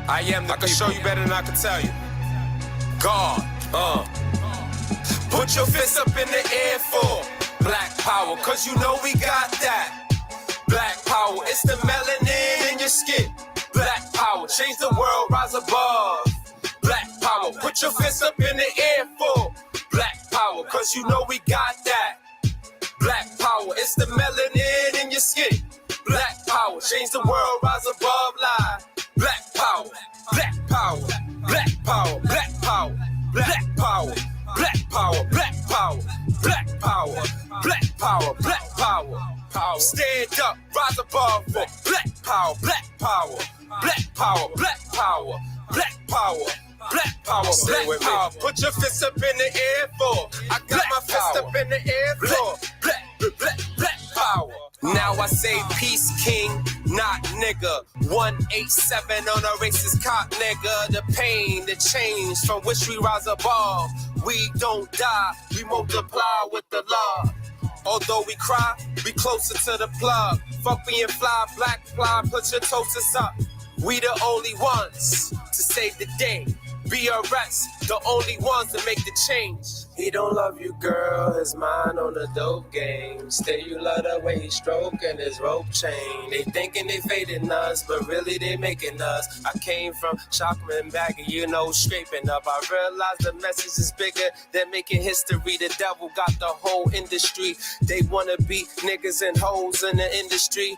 I am the I can show you better than I can tell you. God, put your fists up in the air for black power, cause you know we got that. Black power, it's the melanin in your skin. Black power, change the world, rise above. Black power, put your fists up in the air for black power, cause you know we got that. Black power, it's the melanin in your skin. Black power, change the world, rise above, lie. Black power, black power, black power, black power, black power, black power, black power, black power, black power, black power, power. Stand up, rise above for black power, black power, black power, black power, black power. Black power, black power, put your fists up in the air for. I got my fist up in the air for. Black power. Now I say peace, king, not nigga. 187 on a racist cop, nigga. The pain, the change from which we rise above. We don't die, we multiply with the love. Although we cry, we closer to the plug. Fuck being fly, black fly, put your toasters up. We the only ones to save the day. BRS, the only ones to make the change. He don't love you, girl, his mind on the dope game. Still you love the way he stroking his rope chain. They thinking they fading us, but really they making us. I came from Shockman back and you know scraping up. I realized the message is bigger than making history. The devil got the whole industry. They wanna be niggas and hoes in the industry.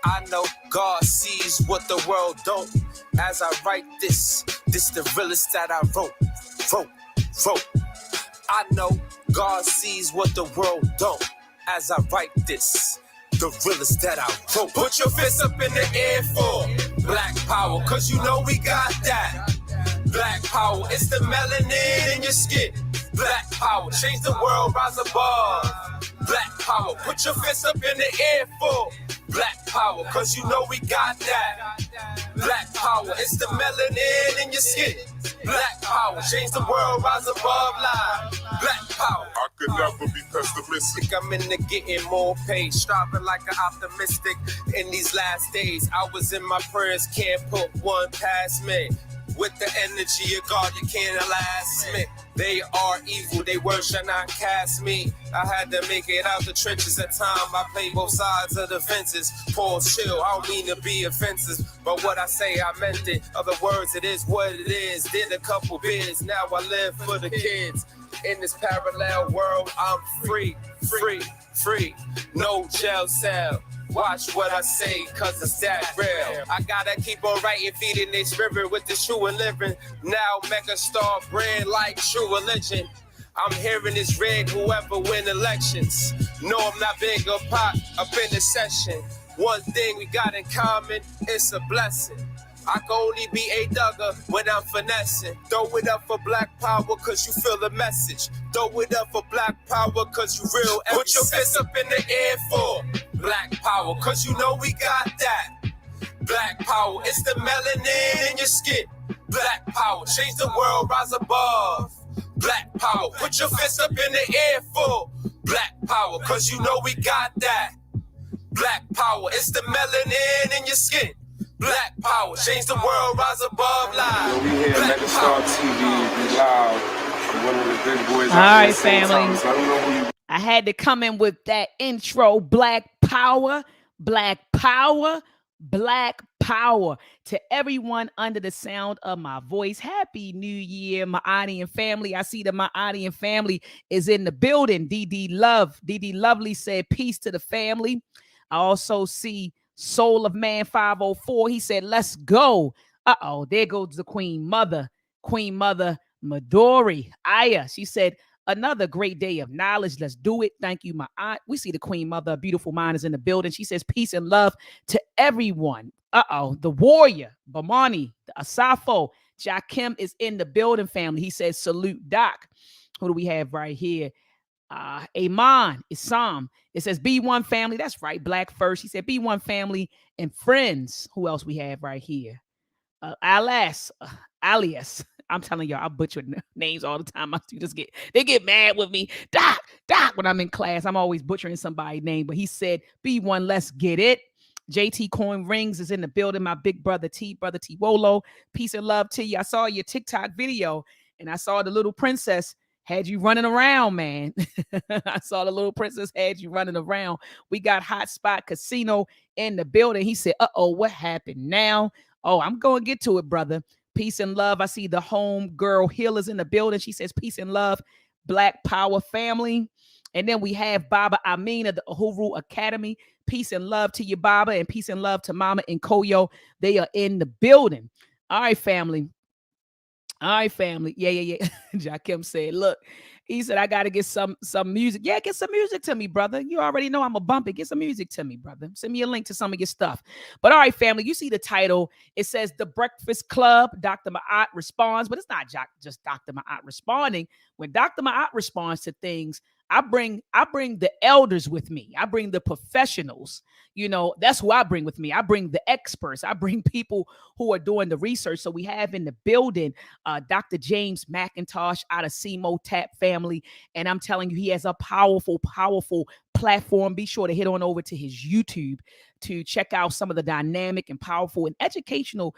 I know God sees what the world don't. As I write this the realest that I wrote. I know God sees what the world don't. As I write this, the realest that I wrote. Put your fists up in the air for black power, cause you know we got that. Black power, it's the melanin in your skin. Black power, change the world, rise above. Black power, put your fists up in the air for black power, cause you know we got that. Black power, it's the melanin in your skin. Black power, change the world, rise above, lie. Black power. I could never be pessimistic. I'm into getting more paid, striving like an optimistic. In these last days, I was in my prayers, can't put one past me. With the energy of God, you can't last me. They are evil, they words shall not cast me. I had to make it out the trenches at time. I play both sides of the fences. Pause, chill, I don't mean to be offensive, but what I say, I meant it. Other words, it is what it is. Did a couple beers, now I live for the kids. In this parallel world, I'm free. No jail cell. Watch what I say, cause it's that real. I gotta keep on writing, feeding their spirit with the true and living. Now mega star brand like true religion. I'm hearing this rig, whoever win elections. No, I'm not big or pop up in the session. One thing we got in common, it's a blessing. I can only be a dugger when I'm finessing. Throw it up for black power cause you feel the message. Throw it up for black power cause you real. Put your fists up in the air for black power cause you know we got that. Black power, it's the melanin in your skin. Black power, change the world, rise above. Black power, put your fists up in the air for black power cause you know we got that. Black power, it's the melanin in your skin. Black power, change the world, rise above, live. We here at McIntosh TV, we live. I'm one of the big boys. All right, family. So I don't know who you... I had to come in with that intro. Black power, black power, black power. To everyone under the sound of my voice, Happy New Year, my audience family. I see that my audience family is in the building. DD Lovely said, peace to the family. I also see Soul of Man 504. He said, let's go. There goes the Queen Mother Midori Aya. She said, another great day of knowledge. Let's do it. Thank you, my aunt. We see the Queen Mother, beautiful mind, is in the building. She says, peace and love to everyone. The warrior, Bamani, the Asafo, Jakim is in the building, family. He says, salute, Doc. Who do we have right here? Iman, Isam. It says B1 family. That's right. Black first. He said B1 family and friends. Who else we have right here? Alias. I'm telling y'all, I butcher names all the time. My students get mad with me. Doc, when I'm in class, I'm always butchering somebody's name. But he said B1, let's get it. JT Coin Rings is in the building. My big brother T Wolo. Peace and love to you. I saw your TikTok video and I saw the little princess had you running around, man. I saw the little princess had you running around. We got Hotspot Casino in the building. He said, uh-oh, what happened now? Oh, I'm going to get to it, brother. Peace and love. I see the home girl healers in the building. She says, peace and love, Black Power family. And then we have Baba Amin of the Uhuru Academy. Peace and love to you, Baba, and peace and love to Mama and Koyo. They are in the building. All right, family. All right, family. Yeah. Jakim said, look, he said, I got to get some music. Yeah, get some music to me, brother. You already know I'm a bump it. Get some music to me, brother. Send me a link to some of your stuff. But all right, family, you see the title. It says The Breakfast Club. Dr. Ma'at responds, but it's not just Dr. Ma'at responding. When Dr. Ma'at responds to things, I bring the elders with me. I bring the professionals. You know, that's who I bring with me. I bring the experts. I bring people who are doing the research. So we have in the building Dr. James McIntosh out of CMO Tap family. And I'm telling you, he has a powerful, powerful platform. Be sure to head on over to his YouTube to check out some of the dynamic and powerful and educational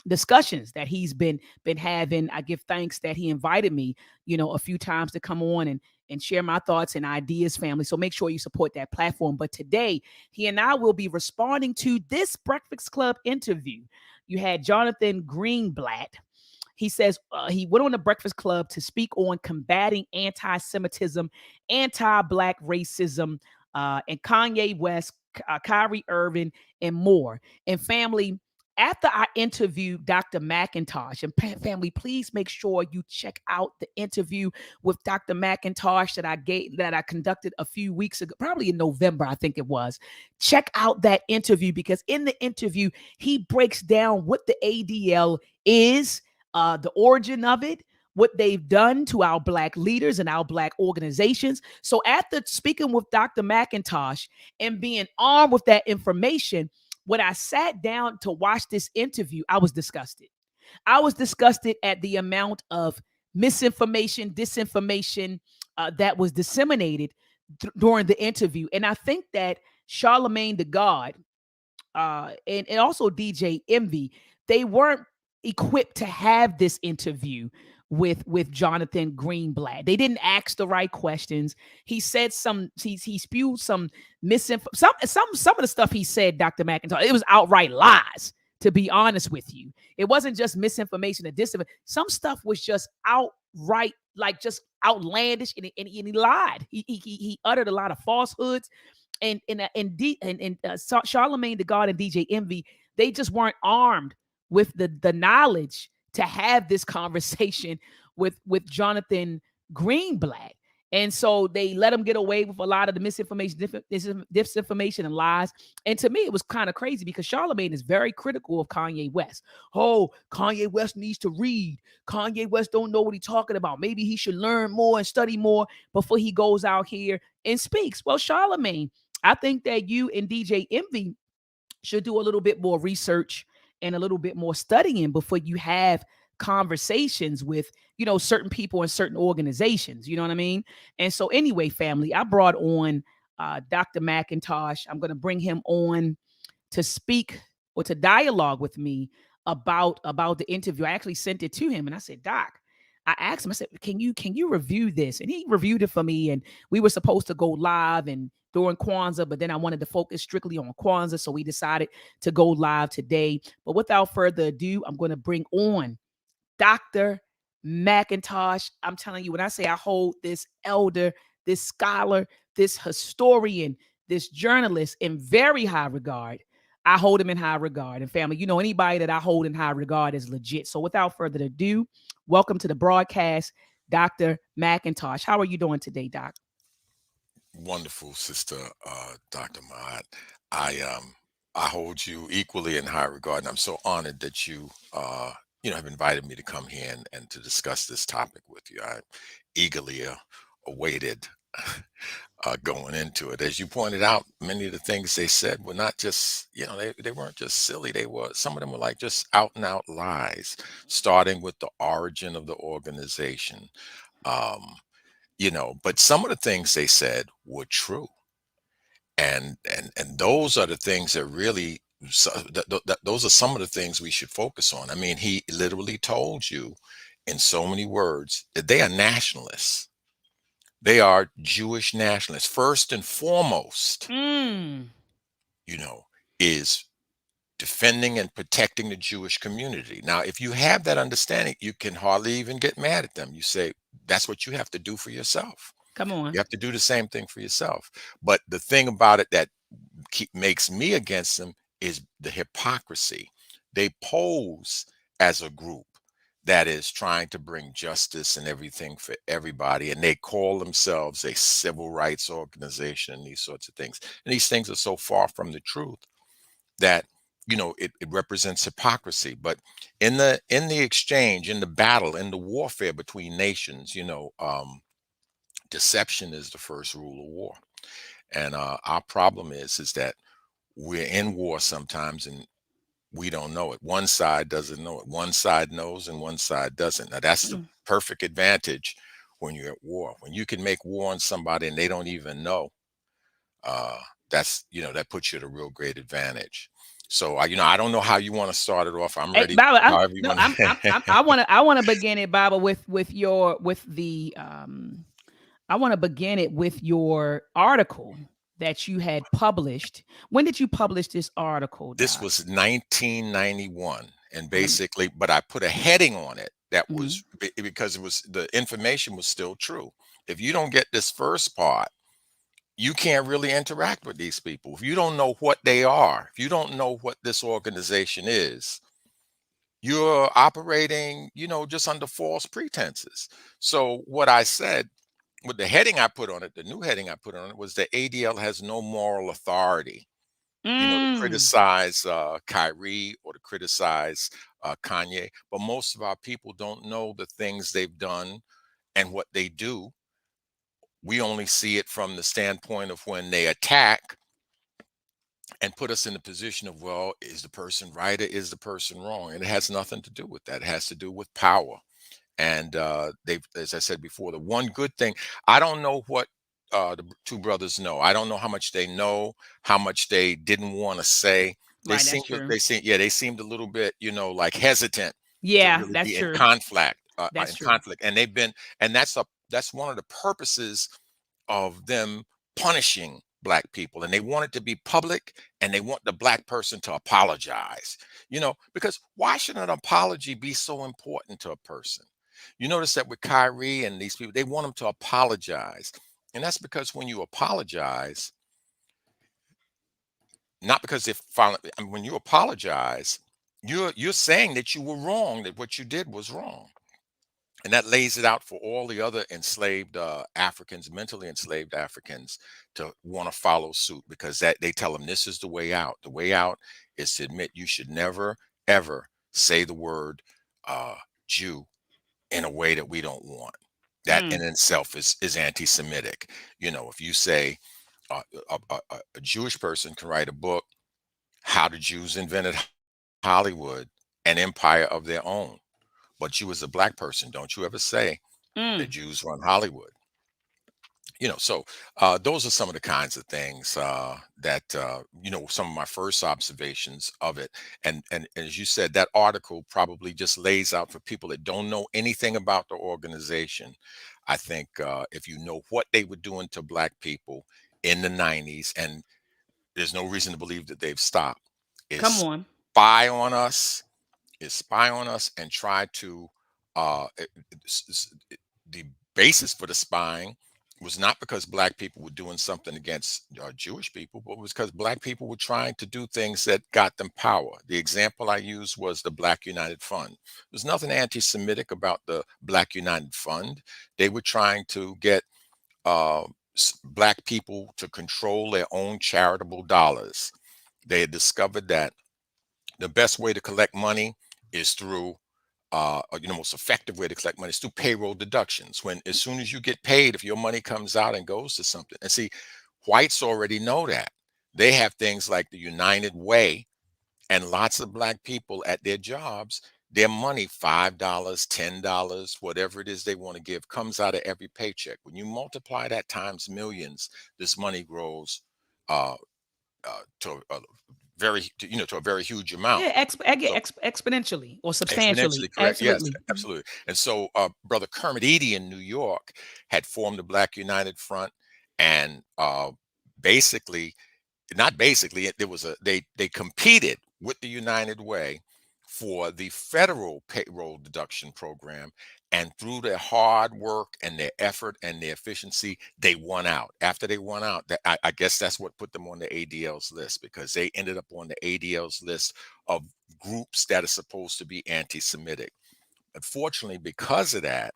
discussions that he's been having. I give thanks that he invited me, a few times to come on and share my thoughts and ideas, family. So make sure you support that platform. But today, he and I will be responding to this Breakfast Club interview. You had Jonathan Greenblatt. He says he went on the Breakfast Club to speak on combating anti-Semitism, anti-Black racism, and Kanye West, Kyrie Irving, and more. And family, after I interviewed Dr. McIntosh, and family, please make sure you check out the interview with Dr. McIntosh that I conducted a few weeks ago, probably in November, I think it was. Check out that interview because in the interview, he breaks down what the ADL is, the origin of it, what they've done to our Black leaders and our Black organizations. So after speaking with Dr. McIntosh and being armed with that information, when I sat down to watch this interview, I was disgusted. I was disgusted at the amount of misinformation, disinformation that was disseminated during the interview. And I think that Charlemagne the God and also DJ Envy, they weren't equipped to have this interview with Jonathan Greenblatt. They didn't ask the right questions. He said he spewed some misinformation. Some of the stuff he said, Dr. McIntosh, it was outright lies, to be honest with you. It wasn't just misinformation or disinformation. Some stuff was just outright, like just outlandish, and he lied. He uttered a lot of falsehoods. And Charlemagne the God and DJ Envy, they just weren't armed with the knowledge to have this conversation with Jonathan Greenblatt. And so they let him get away with a lot of the misinformation, disinformation, and lies. And to me, it was kind of crazy because Charlemagne is very critical of Kanye West. Oh, Kanye West needs to read. Kanye West don't know what he's talking about. Maybe he should learn more and study more before he goes out here and speaks. Well, Charlemagne, I think that you and DJ Envy should do a little bit more research and a little bit more studying before you have conversations with, certain people and certain organizations. You know what I mean? And so anyway, family, I brought on Dr. McIntosh. I'm going to bring him on to speak or to dialogue with me about the interview. I actually sent it to him and I said, Doc, I asked him, I said, can you review this? And he reviewed it for me. And we were supposed to go live and during Kwanzaa, but then I wanted to focus strictly on Kwanzaa. So we decided to go live today. But without further ado, I'm going to bring on Dr. McIntosh. I'm telling you, when I say I hold this elder, this scholar, this historian, this journalist in very high regard, I hold him in high regard. And family, anybody that I hold in high regard is legit. So without further ado, welcome to the broadcast, Dr. McIntosh. How are you doing today, Doc? Wonderful, sister, Dr. Mahat. I hold you equally in high regard, and I'm so honored that you have invited me to come here and to discuss this topic with you. I eagerly awaited going into it. As you pointed out, many of the things they said were not just, they weren't just silly. Some of them were like just out and out lies, starting with the origin of the organization. But some of the things they said were true. And those are the things that really, those are some of the things we should focus on. I mean, he literally told you in so many words that they are nationalists. They are Jewish nationalists. First and foremost, Mm. you know, is defending and protecting the Jewish community. Now, if you have that understanding, you can hardly even get mad at them. You say, that's what you have to do for yourself. Come on. You have to do the same thing for yourself. But the thing about it that makes me against them is the hypocrisy. They pose as a group that is trying to bring justice and everything for everybody, and they call themselves a civil rights organization and these sorts of things. And these things are so far from the truth that, it represents hypocrisy. But in the exchange, in the battle, in the warfare between nations, deception is the first rule of war. And our problem is that we're in war sometimes and we don't know it. One side doesn't know it. One side knows and one side doesn't. Now that's the Mm. perfect advantage when you're at war. When you can make war on somebody and they don't even know, uh, that puts you at a real great advantage. So I don't know how you want to start it off. I'm Hey, ready. Baba, However you no, want to. I want to begin it, Baba, I want to begin it with your article that you had published. When did you publish this article, This Doc? was 1991, and Lem- basically, but I put a heading on it that mhm. was because the information was still true. If you don't get this first part, you can't really interact with these people. If you don't know what they are, if you don't know what this organization is, you're operating, just under false pretenses. So what I said with the heading I put on it, the new heading I put on it was that ADL has no moral authority, to Mm. criticize Kyrie or to criticize Kanye. But most of our people don't know the things they've done and what they do. We only see it from the standpoint of when they attack and put us in the position of, well, is the person right or is the person wrong? And it has nothing to do with that. It has to do with power. And they've, as I said before, the one good thing, I don't know what the two brothers know. I don't know how much they know, how much they didn't want to say. Right, that's true. They seemed a little bit, like hesitant to Yeah, really that's be in true. conflict, That's true. and they've been, and that's one of the purposes of them punishing black people, and they want it to be public, and they want the black person to apologize, because why should an apology be so important to a person? You notice that with Kyrie and these people, they want them to apologize, and that's because when you apologize, not because they finally, I mean, when you apologize, you're saying that you were wrong, that what you did was wrong, and that lays it out for all the other enslaved Africans, mentally enslaved Africans, to want to follow suit, because that they tell them this is the way out. The way out is to admit you should never ever say the word uh, Jew in a way that we don't want. That in Mm. itself is anti-Semitic. If you say a Jewish person can write a book, how the Jews invented Hollywood, an empire of their own, but you as a black person, don't you ever say the Mm. Jews run Hollywood. So those are some of the kinds of things that some of my first observations of it. And as you said, that article probably just lays out for people that don't know anything about the organization. I think if you know what they were doing to black people in the 90s, and there's no reason to believe that they've stopped, Come is on. spy on us, and try to the basis for the spying was not because black people were doing something against Jewish people, but it was because black people were trying to do things that got them power. The example I used was the Black United Fund. There's nothing anti-Semitic about the Black United Fund. They were trying to get uh, black people to control their own charitable dollars. They had discovered that the best way to collect money is through most effective way to collect money is through payroll deductions. When as soon as you get paid, if your money comes out and goes to something, and see, whites already know that. They have things like the United Way, and lots of black people at their jobs, their money, $5, $10, whatever it is they want to give, comes out of every paycheck. When you multiply that times millions, this money grows uh, to a very, to a very huge amount. Yeah, So exponentially or substantially. exponentially correct. Yes, Absolutely. absolutely. And so, Brother Kermit Eady in New York had formed the Black United Front, and basically, not basically, there was they competed with the United Way for the federal payroll deduction program, and through their hard work and their effort and their efficiency, they won out. After they won out, I guess that's what put them on the ADL's list, because they ended up on the ADL's list of groups that are supposed to be anti-Semitic. Unfortunately, because of that,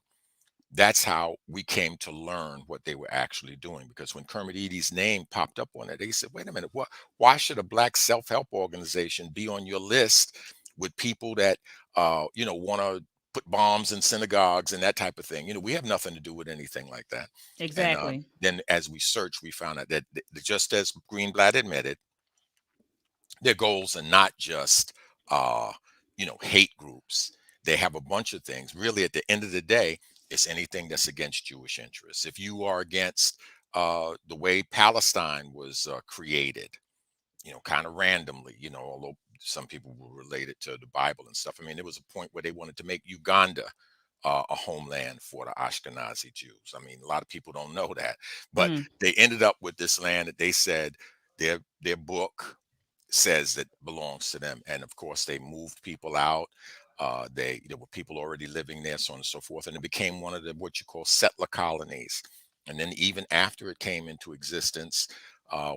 that's how we came to learn what they were actually doing. Because when Kermit Eady's name popped up on it, they said, wait a minute, why should a Black self-help organization be on your list with people that want to put bombs in synagogues and that type of thing? We have nothing to do with anything like that. And Exactly. then as we searched, we found out that just as Greenblatt admitted, their goals are not just hate groups. They have a bunch of things. Really, at the end of the day, it's anything that's against Jewish interests. If you are against the way Palestine was created, kind of randomly, although some people will relate it to the Bible and stuff. I mean, there was a point where they wanted to make Uganda a homeland for the Ashkenazi Jews. I mean, a lot of people don't know that, but Mm. they ended up with this land that they said their book says that belongs to them. And of course, they moved people out. There were people already living there, so on and so forth, and it became one of the what you call settler colonies. And then even after it came into existence,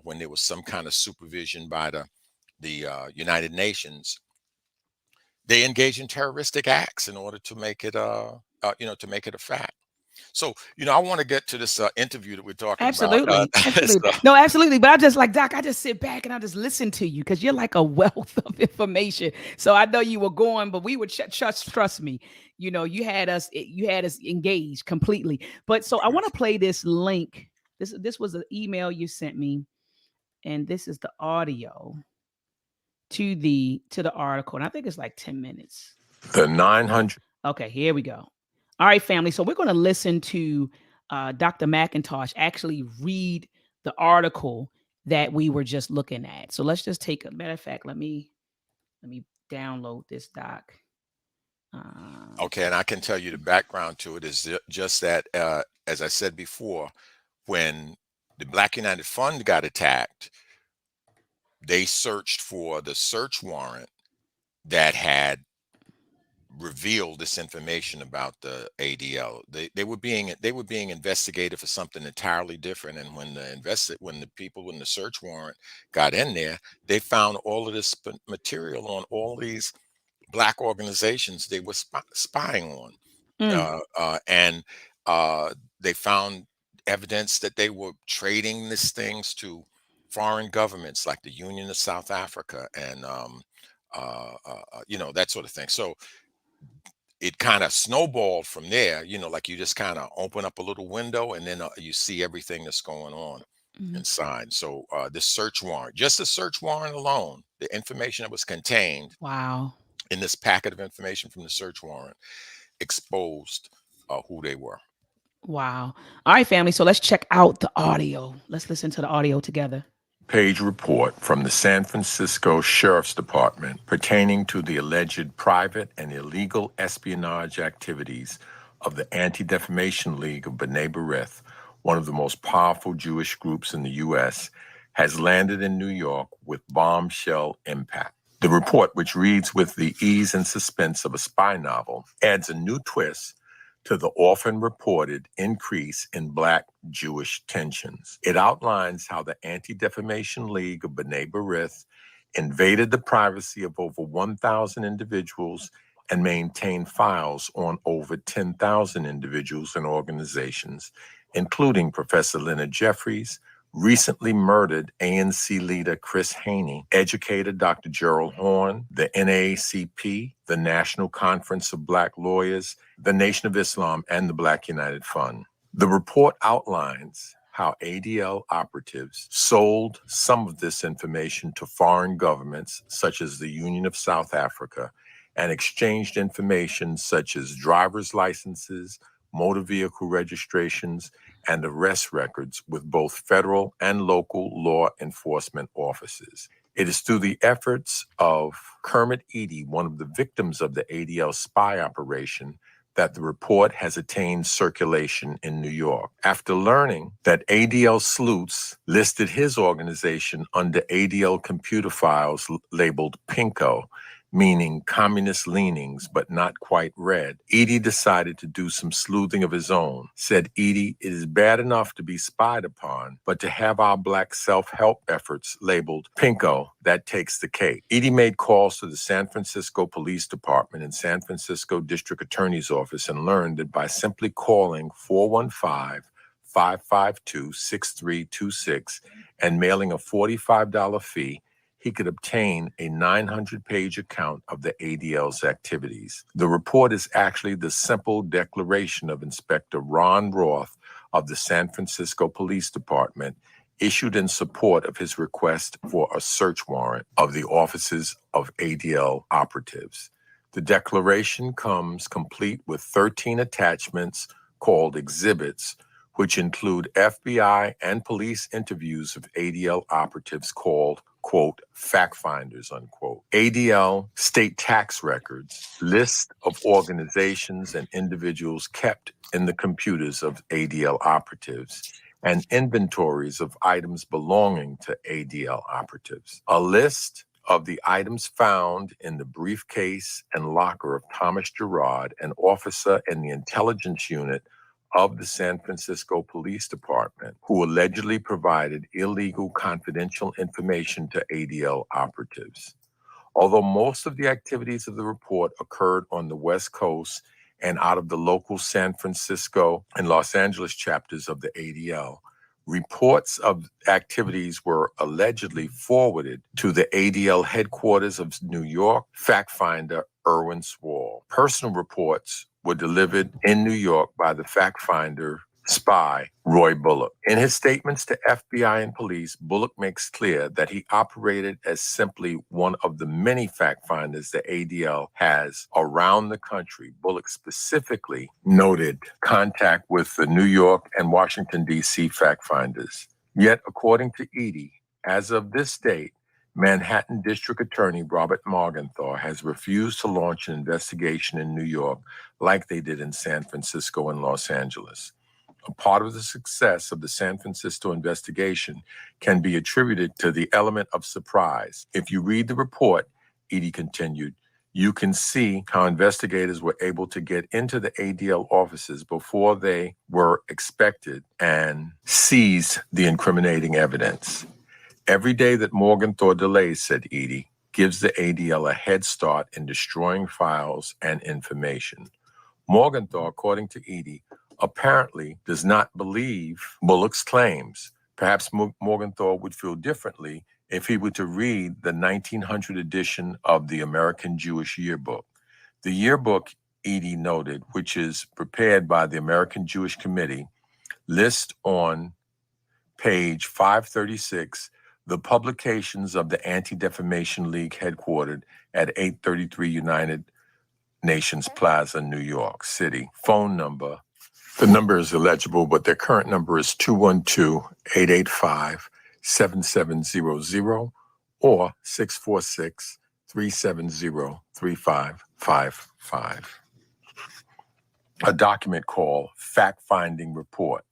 when there was some kind of supervision by the United Nations, they engaged in terroristic acts in order to make it to make it a fact. So I want to get to this interview that we're talking about. Absolutely. Absolutely. So, No, absolutely. But I just like, Doc, I just sit back and I just listen to you because you're like a wealth of information. So I know you were going, but we would trust me. You had us engaged completely. But so I want to play this link. This was an email you sent me, and this is the audio to the article. And I think it's like 10 minutes. the 900. Okay, here we go. All right, family. So we're going to listen to Dr. McIntosh actually read the article that we were just looking at. So let's just take a matter of fact. Let me download this doc. Okay, and I can tell you the background to it is just that, as I said before, when the Black United Fund got attacked, they searched for the search warrant that had revealed this information about the ADL. They were being investigated for something entirely different. And when the people in the search warrant got in there, they found all of this material on all these Black organizations they were spying on. Mm, And they found evidence that they were trading these things to foreign governments like the Union of South Africa and that sort of thing. So it kind of snowballed from there, like you just kind of open up a little window and then you see everything that's going on mhm. inside. So this search warrant, just the search warrant alone, the information that was contained Wow. in this packet of information from the search warrant exposed who they were. Wow. All right, family. So let's check out the audio. Let's listen to the audio together. Page report from the San Francisco Sheriff's Department pertaining to the alleged private and illegal espionage activities of the Anti-Defamation League of B'nai B'rith, one of the most powerful Jewish groups in the U.S., has landed in New York with bombshell impact. The report, which reads with the ease and suspense of a spy novel, adds a new twist to the often reported increase in Black-Jewish tensions. It outlines how the Anti-Defamation League of B'nai B'rith invaded the privacy of over 1,000 individuals and maintained files on over 10,000 individuals and organizations, including Professor Leonard Jeffries, recently murdered ANC leader Chris Haney, educator Dr. Gerald Horne, the NAACP, the National Conference of Black Lawyers, the Nation of Islam, and the Black United Fund. The report outlines how ADL operatives sold some of this information to foreign governments, such as the Union of South Africa, and exchanged information such as driver's licenses, motor vehicle registrations, and arrest records with both federal and local law enforcement offices. It is through the efforts of Kermit Eady, one of the victims of the ADL spy operation, that the report has attained circulation in New York. After learning that ADL sleuths listed his organization under ADL computer files labeled PINKO, meaning communist leanings but not quite red, Eady decided to do some sleuthing of his own. Said Eady, it is bad enough to be spied upon, but to have our Black self-help efforts labeled PINKO, that takes the cake. Eady made calls to the San Francisco Police Department and San Francisco District Attorney's Office and learned that by simply calling 415-552-6326 and mailing a $45 fee, he could obtain a 900-page account of the ADL's activities. The report is actually the simple declaration of Inspector Ron Roth of the San Francisco Police Department, issued in support of his request for a search warrant of the offices of ADL operatives. The declaration comes complete with 13 attachments called exhibits, which include FBI and police interviews of ADL operatives called, quote, fact finders, unquote. ADL state tax records, list of organizations and individuals kept in the computers of ADL operatives, and inventories of items belonging to ADL operatives. A list of the items found in the briefcase and locker of Thomas Gerard, an officer in the intelligence unit of the San Francisco Police Department, who allegedly provided illegal confidential information to ADL operatives. Although most of the activities of the report occurred on the West Coast and out of the local San Francisco and Los Angeles chapters of the ADL, reports of activities were allegedly forwarded to the ADL headquarters of New York fact finder Erwin Swall. Personal reports were delivered in New York by the fact finder spy Roy Bullock. In his statements to FBI and police, Bullock makes clear that he operated as simply one of the many fact finders the ADL has around the country. Bullock specifically noted contact with the New York and Washington, D.C. fact finders. Yet, according to Eady, as of this date, Manhattan District Attorney Robert Morgenthau has refused to launch an investigation in New York like they did in San Francisco and Los Angeles. A part of the success of the San Francisco investigation can be attributed to the element of surprise. If you read the report, Eady continued, you can see how investigators were able to get into the ADL offices before they were expected and seize the incriminating evidence. Every day that Morgenthau delays, said Eady, gives the ADL a head start in destroying files and information. Morgenthau, according to Eady, apparently does not believe Bullock's claims. Perhaps Morgenthau would feel differently if he were to read the 1900 edition of the American Jewish Yearbook. The yearbook, Eady noted, which is prepared by the American Jewish Committee, lists on page 536 the publications of the Anti-Defamation League headquartered at 833 United Nations Plaza, New York City. Phone number. The number is illegible, but their current number is 212-885-7700 or 646-370-3555. A document called Fact Finding Report.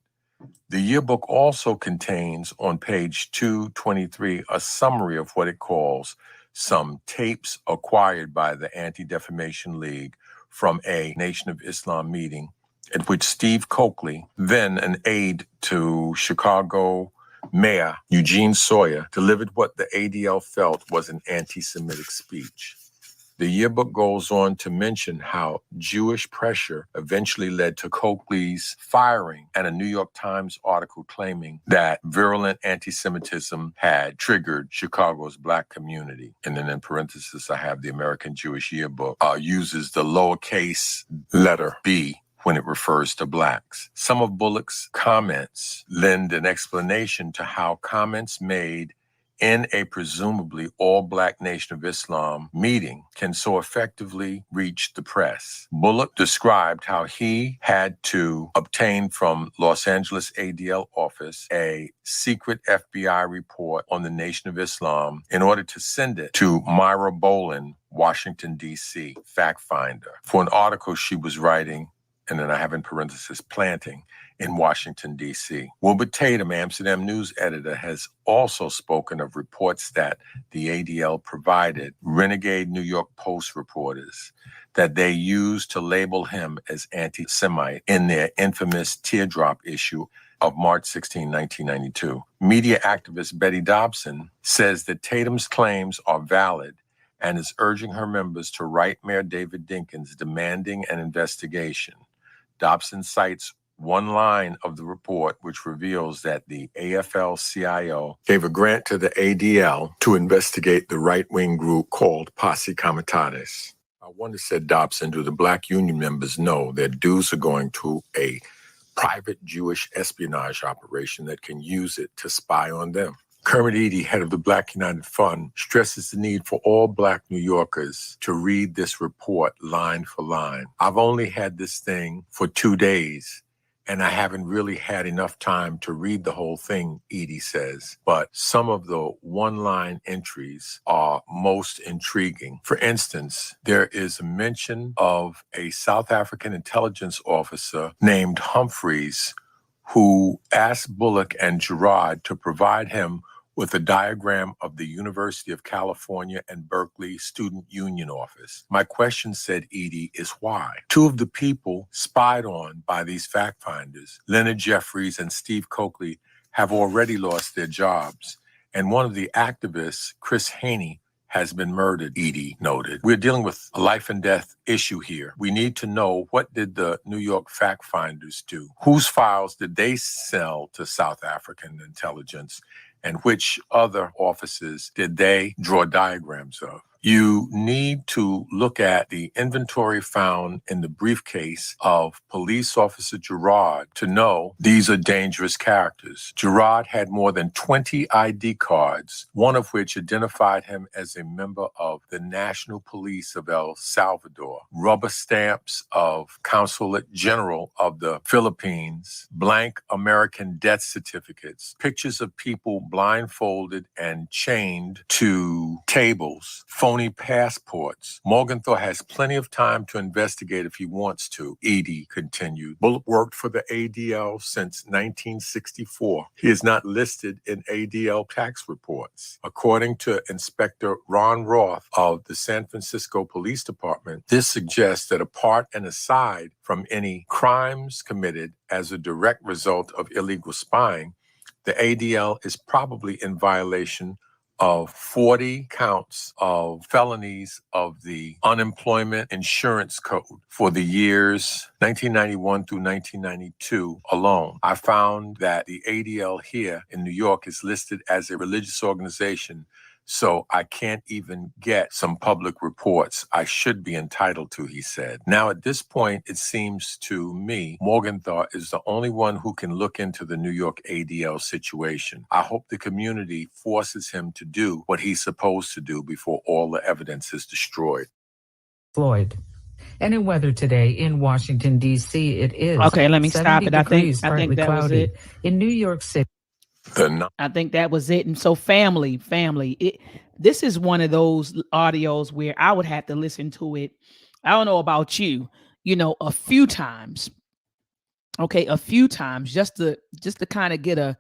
The yearbook also contains on page 223 a summary of what it calls some tapes acquired by the Anti-Defamation League from a Nation of Islam meeting at which Steve Coakley, then an aide to Chicago Mayor Eugene Sawyer, delivered what the ADL felt was an anti-Semitic speech. The yearbook goes on to mention how Jewish pressure eventually led to Coakley's firing and a New York Times article claiming that virulent anti-Semitism had triggered Chicago's Black community. And then in parentheses, I have the American Jewish Yearbook uses the lowercase letter B when it refers to Blacks. Some of Bullock's comments lend an explanation to how comments made in a presumably all-black Nation of Islam meeting can so effectively reach the press. Bullock described how he had to obtain from Los Angeles ADL office a secret FBI report on the Nation of Islam in order to send it to Myra Bolin, Washington, D.C., fact finder, for an article she was writing, and then I have in parentheses, planting, in Washington, D.C. Wilbur Tatum, Amsterdam News editor, has also spoken of reports that the ADL provided renegade New York Post reporters that they used to label him as anti-Semite in their infamous teardrop issue of March 16, 1992. Media activist Betty Dobson says that Tatum's claims are valid and is urging her members to write Mayor David Dinkins demanding an investigation. Dobson cites one line of the report, which reveals that the AFL-CIO gave a grant to the ADL to investigate the right-wing group called Posse Comitatus. I wonder, said Dobson, do the Black Union members know their dues are going to a private Jewish espionage operation that can use it to spy on them? Kermit Eady, head of the Black United Fund, stresses the need for all Black New Yorkers to read this report line for line. I've only had this thing for 2 days, and I haven't really had enough time to read the whole thing, Eady says. But some of the one-line entries are most intriguing. For instance, there is a mention of a South African intelligence officer named Humphreys who asked Bullock and Gerard to provide him with a diagram of the University of California and Berkeley Student Union office. My question, said Eady, is why? Two of the people spied on by these fact finders, Leonard Jeffries and Steve Coakley, have already lost their jobs. And one of the activists, Chris Haney, has been murdered, Eady noted. We're dealing with a life and death issue here. We need to know, what did the New York fact finders do? Whose files did they sell to South African intelligence? And which other offices did they draw diagrams of? You need to look at the inventory found in the briefcase of police officer Gerard to know these are dangerous characters. Gerard had more than 20 ID cards, one of which identified him as a member of the National Police of El Salvador, rubber stamps of Consulate General of the Philippines, blank American death certificates, pictures of people blindfolded and chained to tables, phony passports. Morgenthau has plenty of time to investigate if he wants to, Eady continued. Bullock worked for the ADL since 1964. He is not listed in ADL tax reports. According to Inspector Ron Roth of the San Francisco Police Department, this suggests that apart and aside from any crimes committed as a direct result of illegal spying, the ADL is probably in violation of 40 counts of felonies of the Unemployment Insurance Code for the years 1991 through 1992 alone. I found that the ADL here in New York is listed as a religious organization, so I can't even get some public reports I should be entitled to, he said. Now, at this point, it seems to me Morgenthau is the only one who can look into the New York ADL situation. I hope the community forces him to do what he's supposed to do before all the evidence is destroyed. Floyd. And in weather today in Washington, D.C., it is okay. Let me stop it. I think partly that cloudy. was it. In New York City. I think that was it. And so family, this is one of those audios where I would have to listen to it. I don't know about you, a few times. Okay. A few times just to kind of get a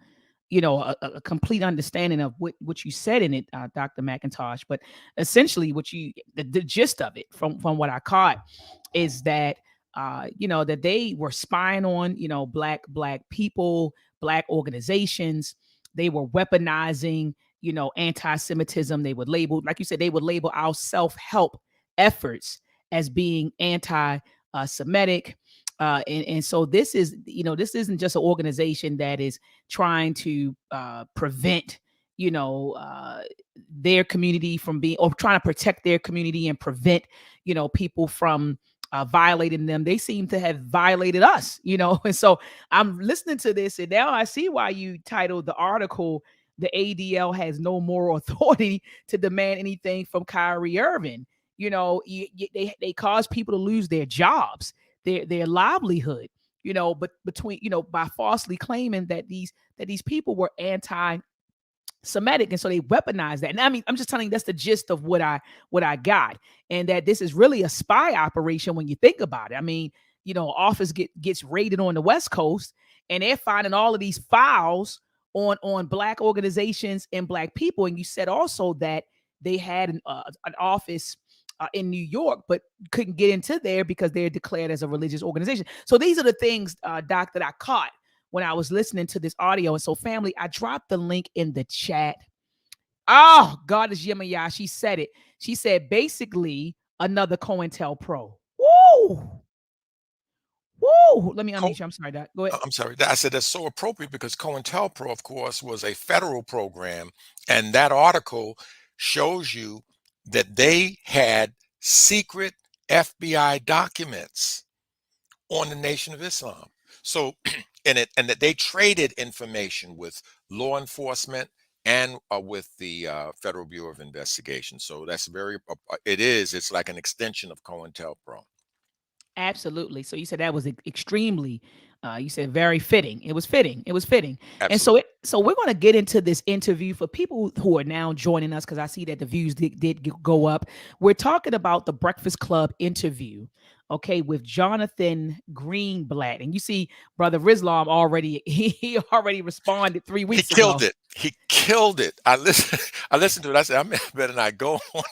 complete understanding of what you said in it, Dr. McIntosh. But essentially the gist of it from what I caught is that, that they were spying on, black people, black organizations. They were weaponizing, anti-Semitism. They would label, like you said, they would label our self-help efforts as being anti-Semitic. And so this isn't just an organization that is trying to prevent, their community from being, or trying to protect their community and prevent, people from violating them. They seem to have violated us, and so I'm listening to this and now I see why you titled the article, the ADL has no moral authority to demand anything from Kyrie Irving. They cause people to lose their jobs, their livelihood. But between by falsely claiming that these people were anti-Semitic, and so they weaponized that. And I mean, I'm just telling you that's the gist of what I got, and that this is really a spy operation when you think about it. I mean, office gets raided on the West Coast, and they're finding all of these files on black organizations and black people. And you said also that they had an office in New York, but couldn't get into there because they're declared as a religious organization. So these are the things, Doc, that I caught when I was listening to this audio. And so, family, I dropped the link in the chat. Oh, God is Yemaya. She said it. She said basically another COINTELPRO. Woo! Woo! Let me unmute you. I'm sorry, Doc. Go ahead. I'm sorry. I said that's so appropriate because COINTELPRO, of course, was a federal program, and that article shows you that they had secret FBI documents on the Nation of Islam. So, and that they traded information with law enforcement and with the Federal Bureau of Investigation. So that's it's like an extension of COINTELPRO. Absolutely. So you said that was extremely, you said very fitting. It was fitting. It was fitting. Absolutely. And so we're going to get into this interview for people who are now joining us, because I see that the views did go up. We're talking about the Breakfast Club interview, okay, with Jonathan Greenblatt. And you see, Brother Rizlam already, he already responded 3 weeks He ago. killed it. He killed it. I listened to it. I said, I better not go on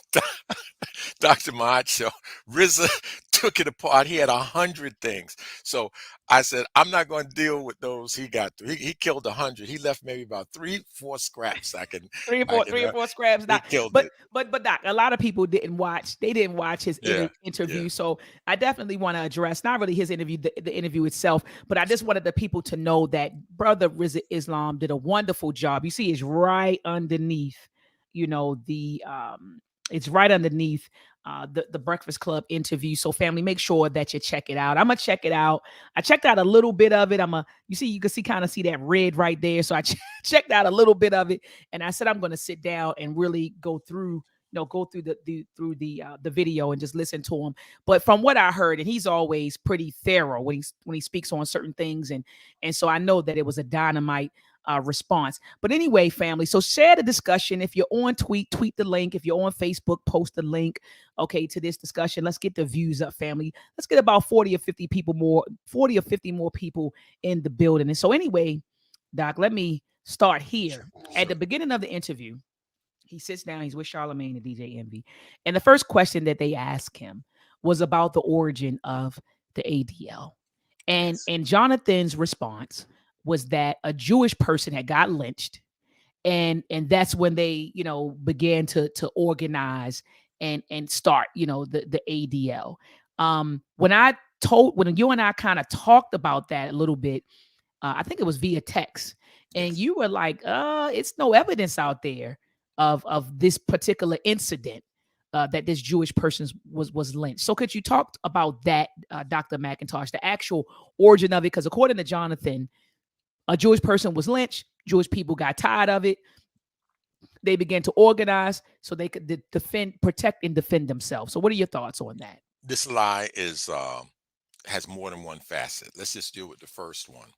Dr. Mahat show. RZA took it apart. He had 100 things. So I said, I'm not going to deal with those he got through. He killed 100. He left maybe about 3-4 scraps. Three or four scraps. Doc. He killed but it. but Doc, a lot of people didn't watch. They didn't watch his interview. Yeah. So I definitely want to address not really his interview, the interview itself, but I just wanted the people to know that Brother Rizza Islam did a wonderful job. You see, it's right underneath, it's right underneath the Breakfast Club interview. So family, make sure that you check it out. I'm gonna check it out. I checked out a little bit of it. You can kind of see that red right there. So I checked out a little bit of it, and I said I'm gonna sit down and really go through the video and just listen to him. But from what I heard, and he's always pretty thorough when he speaks on certain things, and so I know that it was a dynamite response. But anyway, family, so share the discussion. If you're on tweet the link. If you're on Facebook, post the link, okay, to this discussion. Let's get the views up, family. Let's get about 40 or 50 more people in the building. And so anyway, Doc, let me start here. At the beginning of the interview, he sits down, he's with Charlamagne and DJ Envy. And the first question that they asked him was about the origin of the ADL. And Jonathan's response was that a Jewish person had got lynched, and that's when they began to organize and start the ADL. When you and I kind of talked about that a little bit, I think it was via text, and you were like, it's no evidence out there of this particular incident, that this Jewish person was lynched. So could you talk about that, Dr. McIntosh, the actual origin of it? Because according to Jonathan, a Jewish person was lynched. Jewish people got tired of it. They began to organize so they could protect and defend themselves. So what are your thoughts on that? This lie has more than one facet. Let's just deal with the first one.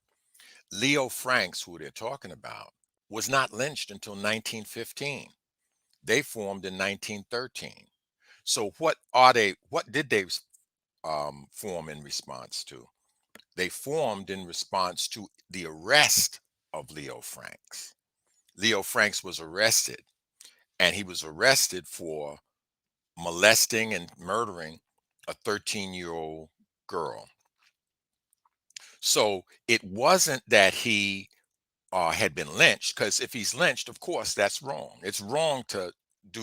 Leo Franks, who they're talking about, was not lynched until 1915. They formed in 1913. So what did they form in response to? They formed in response to the arrest of Leo Franks. Leo Franks was arrested, and he was arrested for molesting and murdering a 13-year-old girl. So it wasn't that he had been lynched, because if he's lynched, of course, that's wrong. It's wrong to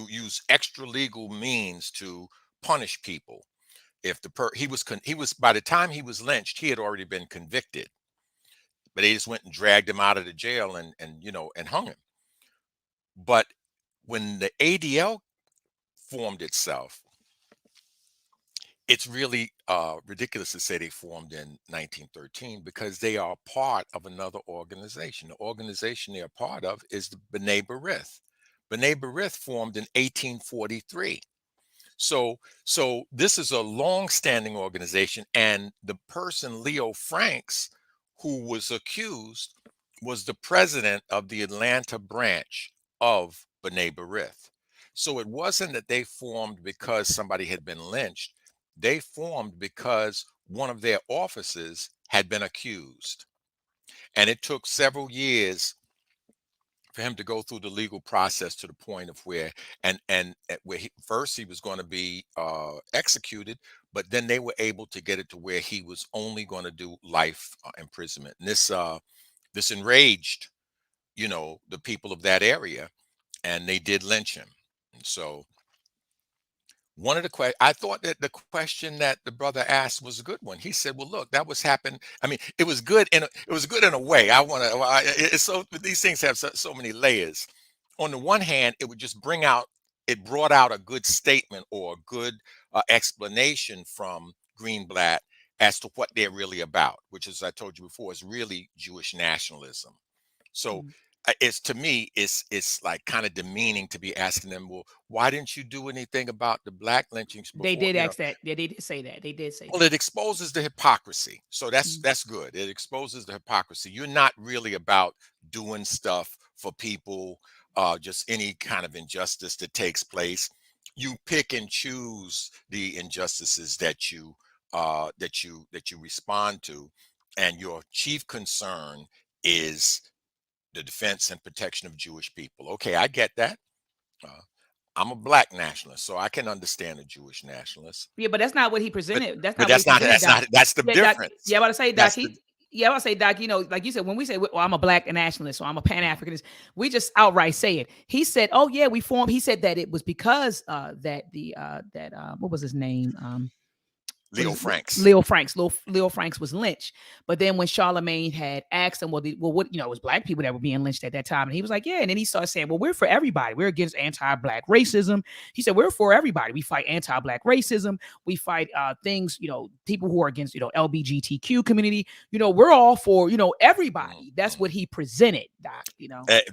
use extra legal means to punish people. If he was by the time he was lynched, he had already been convicted, but they just went and dragged him out of the jail and hung him. But when the ADL formed itself, it's really ridiculous to say they formed in 1913 because they are part of another organization. The organization they are part of is the B'nai B'rith. B'nai B'rith formed in 1843. So this is a long-standing organization, and the person Leo Franks, who was accused, was the president of the Atlanta branch of B'nai B'rith. So it wasn't that they formed because somebody had been lynched. They formed because one of their officers had been accused. And it took several years for him to go through the legal process to the point of where where first he was going to be executed, but then they were able to get it to where he was only going to do life imprisonment. And this enraged, the people of that area, and they did lynch him. And so one of the questions, I thought that the question that the brother asked was a good one. He said, "Well, look, that was happened. I mean, it was good in a way. I want to. It's so these things have so many layers. On the one hand, it brought out a good statement or a good explanation from Greenblatt as to what they're really about, which, as I told you before, is really Jewish nationalism. So Mhm. it's to me, it's like kind of demeaning to be asking them, well, why didn't you do anything about the black lynchings They before? did ask that. Yeah, they did say that. They did say Well, that. it exposes the hypocrisy. So that's Mhm. that's good. It exposes the hypocrisy. You're not really about doing stuff for people, just any kind of injustice that takes place. You pick and choose the injustices that you respond to, and your chief concern is the defense and protection of Jewish people. Okay, I get that. Uh, I'm a black nationalist, so I can understand a Jewish nationalist. Yeah, but that's not what he But presented. That's but not what he that's not presented, that's Doc. not that's the Yeah, Doc. difference. Yeah, I want to say, Doc. That's the Yeah, I want to say, Doc. Like you said, when we say, "Well, I'm a black nationalist," or "I'm a Pan Africanist," we just outright say it. He said, "Oh yeah, we formed." He said that it was because what was his name? What Leo is Franks. Leo Franks? Leo Franks was lynched. But then when Charlemagne had asked him, what it was black people that were being lynched at that time, and he was like, yeah. And then he started saying, well, we're for everybody. We're against anti-black racism. He said, we're for everybody. We fight anti-black racism. We fight things, people who are against, LGBTQ community. We're all for, everybody. That's what he presented, Doc.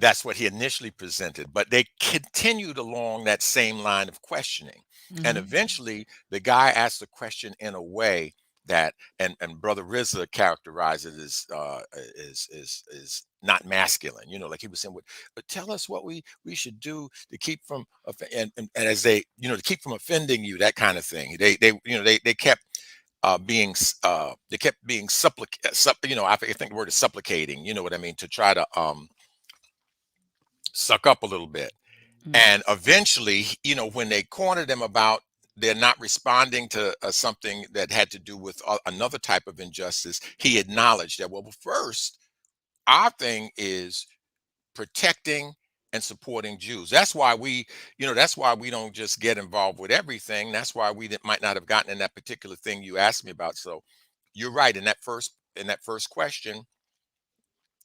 That's what he initially presented, but they continued along that same line of questioning. And Mhm. eventually the guy asked the question in a way that and Brother Rizza characterized it as is not masculine, like he was saying, but tell us what we should do to keep from and as to keep from offending you, that kind of thing. They kept they kept being I think the word is supplicating, you know what I mean, to try to suck up a little bit. Mhm. And eventually, when they cornered him about they're not responding to something that had to do with another type of injustice, he acknowledged that, well, first, our thing is protecting and supporting Jews. That's why we don't just get involved with everything. That's why might not have gotten in that particular thing you asked me about. So you're right. In that first question,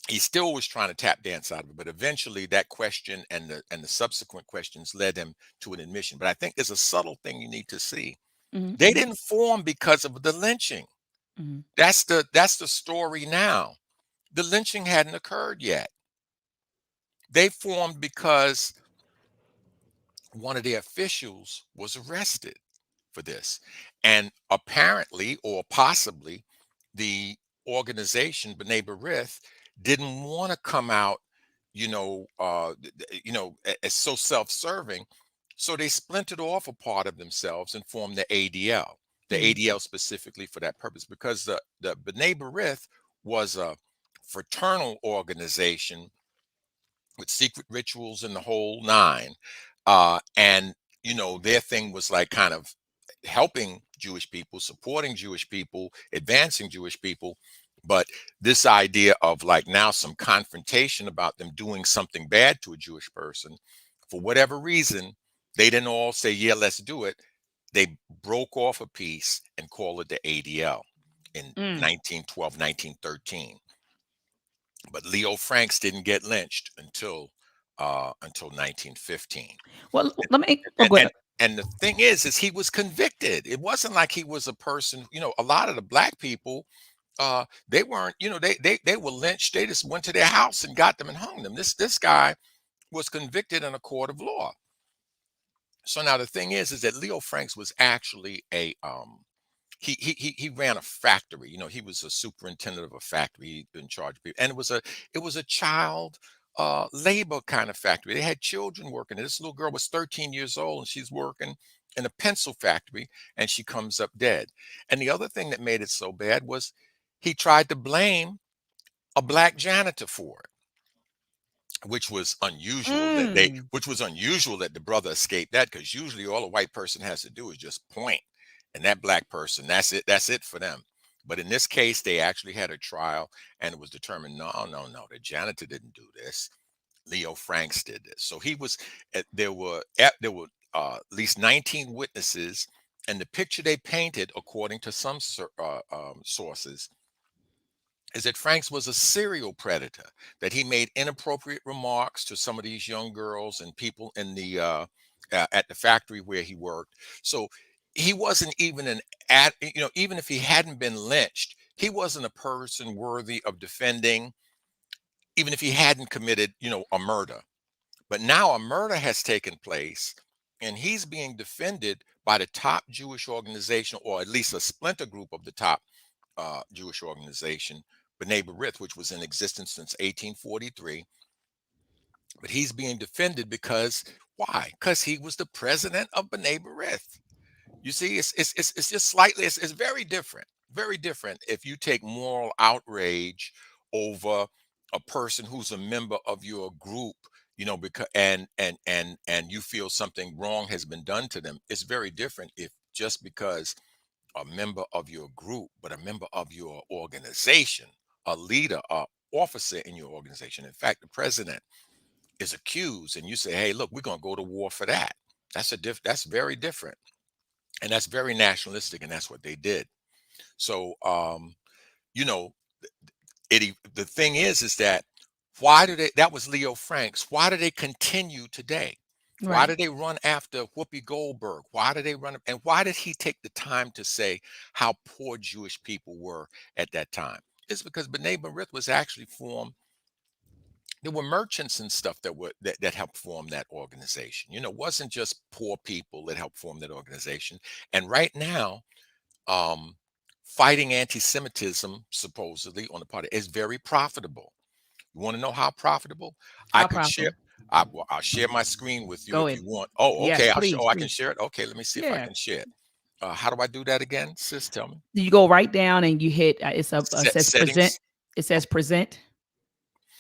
he still was trying to tap dance out of it, but eventually that question and the subsequent questions led him to an admission. But I think there's a subtle thing you need to see. Mhm. They didn't form because of the lynching. Mhm. That's the story now. The lynching hadn't occurred yet. They formed because one of their officials was arrested for this. And apparently, or possibly, the organization, B'nai B'rith, didn't want to come out, as so self-serving. So they splintered off a part of themselves and formed the ADL, the Mhm. ADL specifically for that purpose, because the B'nai B'rith was a fraternal organization with secret rituals and the whole nine. And their thing was like kind of helping Jewish people, supporting Jewish people, advancing Jewish people. But this idea of like now some confrontation about them doing something bad to a Jewish person, for whatever reason, they didn't all say, yeah, let's do it. They broke off a piece and called it the ADL in Mm. 1912, 1913. But Leo Franks didn't get lynched until 1915. Well, let me. Oh, And go and ahead. and the thing is he was convicted. It wasn't like he was a person, a lot of the black people, they weren't, they were lynched. They just went to their house and got them and hung them. This guy was convicted in a court of law. So now the thing is that Leo Franks was actually a he ran a factory. He was a superintendent of a factory. He'd been in charge of people, and it was a child labor kind of factory. They had children working. This little girl was 13 years old, and she's working in a pencil factory, and she comes up dead. And the other thing that made it so bad was he tried to blame a black janitor for it, which was unusual Mm. that the brother escaped that, because usually all a white person has to do is just point, and that black person, that's it for them. But in this case, they actually had a trial, and it was determined, no, no, no, the janitor didn't do this. Leo Franks did this. So he was there were at least 19 witnesses, and the picture they painted, according to some sources, is that Franks was a serial predator, that he made inappropriate remarks to some of these young girls and people in the at the factory where he worked. So he wasn't even even if he hadn't been lynched, he wasn't a person worthy of defending, even if he hadn't committed, a murder. But now a murder has taken place, and he's being defended by the top Jewish organization, or at least a splinter group of the top Jewish organization, B'nai B'rith, which was in existence since 1843. But he's being defended because why? Because he was the president of B'nai B'rith. You see, it's just slightly, it's very different if you take moral outrage over a person who's a member of your group, because and you feel something wrong has been done to them. It's very different if just because a member of your group, but a member of your organization, a leader, a officer in your organization. In fact, the president is accused, and you say, "Hey, look, we're going to go to war for that." That's very different, and that's very nationalistic, and that's what they did. So, you know, the thing is that why do they? That was Leo Franks. Why do they continue today? Why Right. did they run after Whoopi Goldberg? Why did they run? And why did he take the time to say how poor Jewish people were at that time? It's because B'nai B'rith was actually formed. There were merchants and stuff that helped form that organization. It wasn't just poor people that helped form that organization. And right now, um, fighting anti-Semitism supposedly on the party is very profitable. You want to know how profitable? I How could share. profitable? I'll share my screen with you Go if ahead. you want. Oh, Yes, okay. please, I can please. share it. Okay, let me see if I Yeah. can share it. How do I do that again, sis? Tell me. You go right down and you hit. It's says present. Settings. It says present.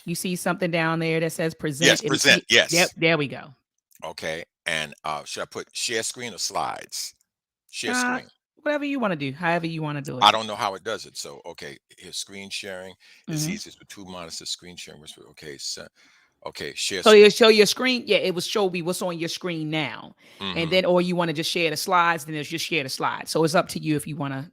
You see something down there that says present. Yes, present. Yep. Yes. There we go. Okay. And should I put share screen or slides? Share Uh, screen. Whatever you want to do. However you want to do it. I don't know how it does it. So okay, here's screen sharing. It's Hmm. easiest with two monitors. Screen sharing. Okay. So, okay. Share So it'll screen. show your screen. Yeah, it will show me what's on your screen now. And Hmm. then, or you want to just share the slides, then it's just share the slides. So it's up to you if you want to.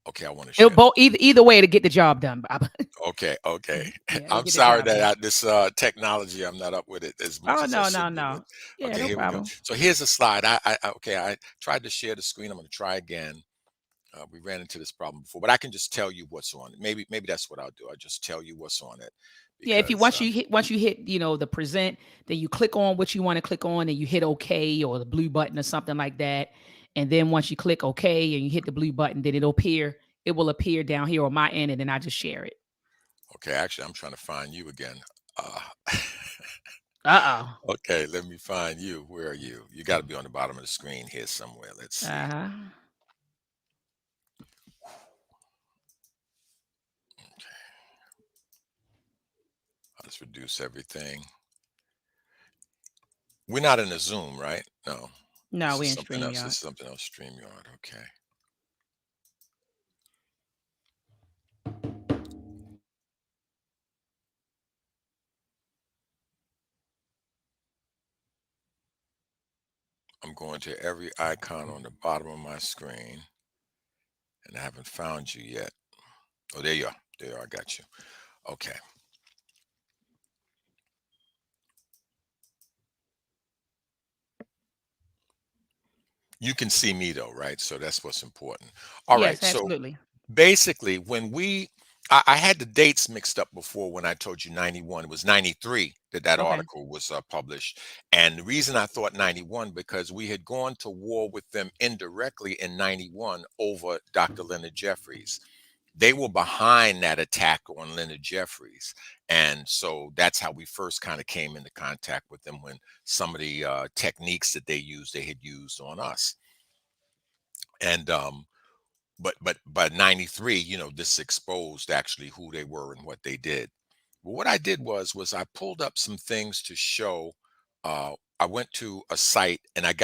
Okay. I want to It'll share. both either way to get the job done, Bob. Okay, okay. Yeah, it'll I'm get the sorry job done. that this technology, I'm not up with it as much Oh as I no, should no, be. But no. Yeah, okay, no here we go. problem. So here's a slide. Okay, I tried to share the screen. I'm going to try again. We ran into this problem before, but I can just tell you what's on it. Maybe that's what I'll do. I'll just tell you what's on it Yeah, if you because once you hit, the present, then you click on what you want to click on and you hit OK or the blue button or something like that. And then once you click OK and you hit the blue button, then it will appear down here on my end, and then I just share it. okay, actually, I'm trying to find you again. Uh, Uh-oh. okay, let me find you. Where are you? You got to be on the bottom of the screen here somewhere. Let's see. Uh-huh. I'll just reduce everything. We're not in a Zoom, right? No. No, This is we in something else. This StreamYard. is something else. StreamYard. Okay. I'm going to every icon on the bottom of my screen, and I haven't found you yet. Oh, there you are. There you are. I got you. Okay. You can see me though, right? So that's what's important. All right. Yes, So absolutely. basically, I had the dates mixed up before when I told you 91. It was 93 that that Okay. article was published. And the reason I thought 91, because we had gone to war with them indirectly in 91 over Dr. Leonard Jeffries. They were behind that attack on Leonard Jeffries. And so that's how we first kind of came into contact with them, when some of the techniques that they had used on us. And but by 93, this exposed actually who they were and what they did. But what I did was I pulled up some things to show. I went to a site and I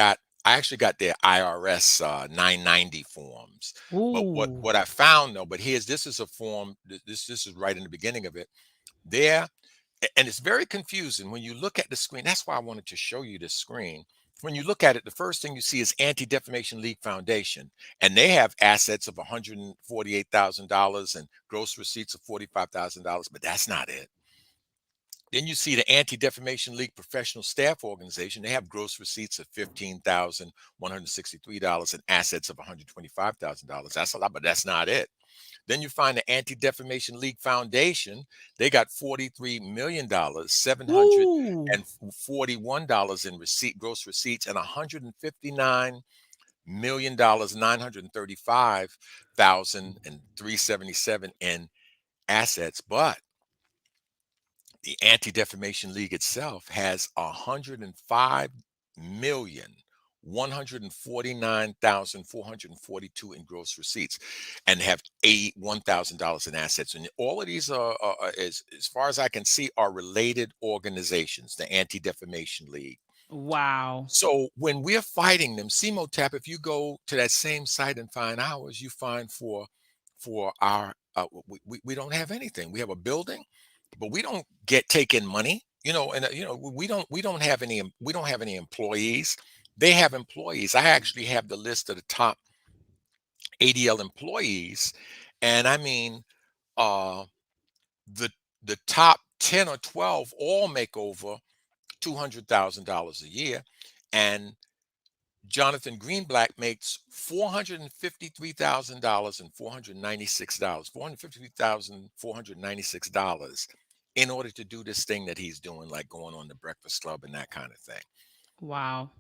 actually got their IRS 990 forms. But what Ooh. what I found though, but this is a form. This is right in the beginning of it. There, and it's very confusing when you look at the screen. That's why I wanted to show you this screen. When you look at it, the first thing you see is Anti-Defamation League Foundation, and they have assets of $148,000 and gross receipts of $45,000, but that's not it. Then you see the Anti-Defamation League Professional Staff Organization. They have gross receipts of $15,163 and assets of $125,000. That's a lot, but that's not it. Then you find the Anti-Defamation League Foundation. They got $43,000,000, Ooh. $741 in gross receipts, and $159,000,000, 935,377 in assets. But the Anti-Defamation League itself has 105,149,442 in gross receipts, and have $81,000 in assets. And all of these as far as I can see, are related organizations. The Anti-Defamation League. Wow. So when we're fighting them, CMOTAP, if you go to that same site and find ours, you find for our we don't have anything. We have a building, but we don't take in money. And we don't have any employees. They have employees. I actually have the list of the top ADL employees, and I mean, uh, the top 10 or 12 all make over $200,000 a year, and Jonathan Greenblatt makes $453,000 and $496, $453,496 in order to do this thing that he's doing, like going on the Breakfast Club and that kind of thing. Wow.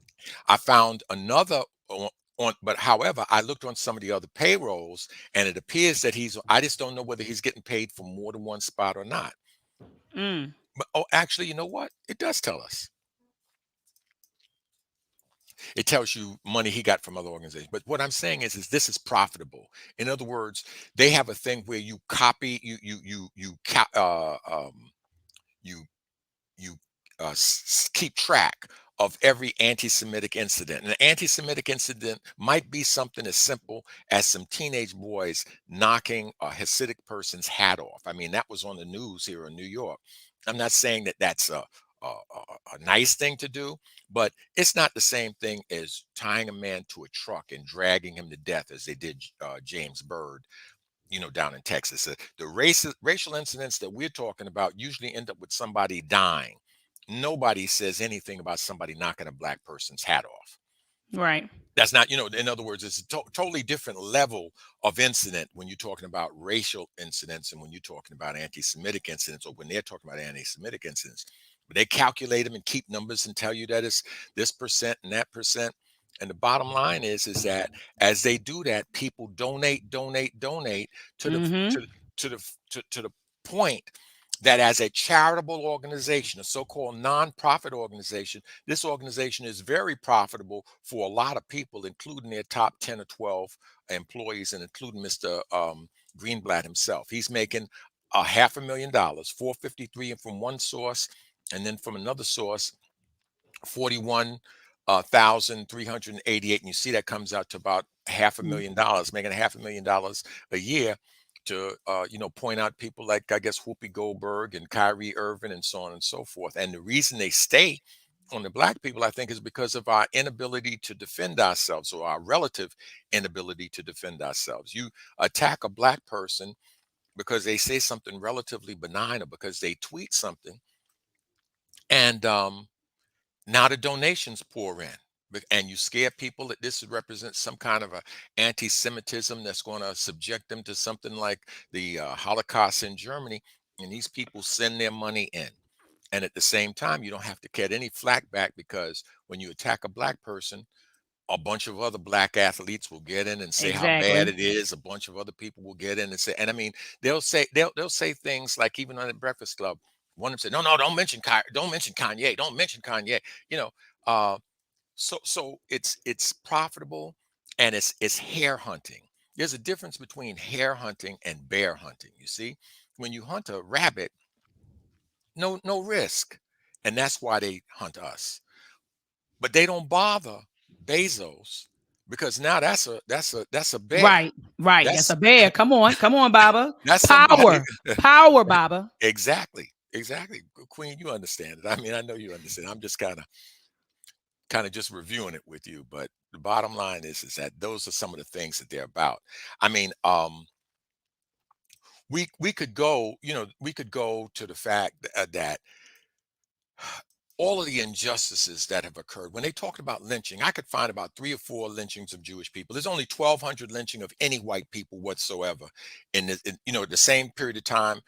I found another but however, I looked on some of the other payrolls, and it appears that I just don't know whether he's getting paid for more than one spot or not. Mm. But actually, you know what? It does tell us. It tells you money he got from other organizations. But what I'm saying is this is profitable. In other words, they have a thing where you copy, you you keep track of every anti-Semitic incident. And an anti-Semitic incident might be something as simple as some teenage boys knocking a Hasidic person's hat off. I mean, that was on the news here in New York. I'm not saying that that's a nice thing to do, but it's not the same thing as tying a man to a truck and dragging him to death, as they did James Byrd, down in Texas. The racial incidents that we're talking about usually end up with somebody dying. Nobody says anything about somebody knocking a black person's hat off. Right. That's not, in other words, it's a totally different level of incident when you're talking about racial incidents and when you're talking about anti-Semitic incidents, or when they're talking about anti-Semitic incidents. But they calculate them and keep numbers and tell you that it's this percent and that percent. And the bottom line is that as they do that, people donate to the Mm-hmm. to the point that as a charitable organization, a so-called nonprofit organization, this organization is very profitable for a lot of people, including their top 10 or 12 employees, and including Mr. Greenblatt himself. He's making $500,000, 453 from one source, and then from another source, 41,388, and you see that comes out to about $500,000, making $500,000 a year to point out people like, I guess, Whoopi Goldberg and Kyrie Irving and so on and so forth. And the reason they stay on the black people, I think, is because of our inability to defend ourselves, or our relative inability to defend ourselves. You attack a black person because they say something relatively benign, or because they tweet something, and now the donations pour in. and you scare people that this represents some kind of a anti-Semitism that's going to subject them to something like the Holocaust in Germany, and these people send their money in. And at the same time, you don't have to get any flack back, because when you attack a black person, a bunch of other black athletes will get in and say how bad Exactly. it is. A bunch of other people will get in and say, and I mean, they'll say things like, even on the Breakfast Club, one of them said, no, don't mention don't mention Kanye, don't mention Kanye. You know, uh, so it's profitable, and it's hare hunting. There's a difference between hare hunting and bear hunting. You see, when you hunt a rabbit, no risk, and that's why they hunt us. But they don't bother Bezos, because now that's a bear. Right, right. That's That's a bear. Come on, Baba. that's somebody. Power, power, Baba. Exactly. Queen, you understand it. I mean, I know you understand. I'm just kind of just reviewing it with you, but the bottom line is that those are some of the things that they're about. I mean, we could go, we could go to the fact that all of the injustices that have occurred. When they talked about lynching, I could find about 3 or 4 lynchings of Jewish people. There's only 1,200 lynching of any white people whatsoever the same period of time,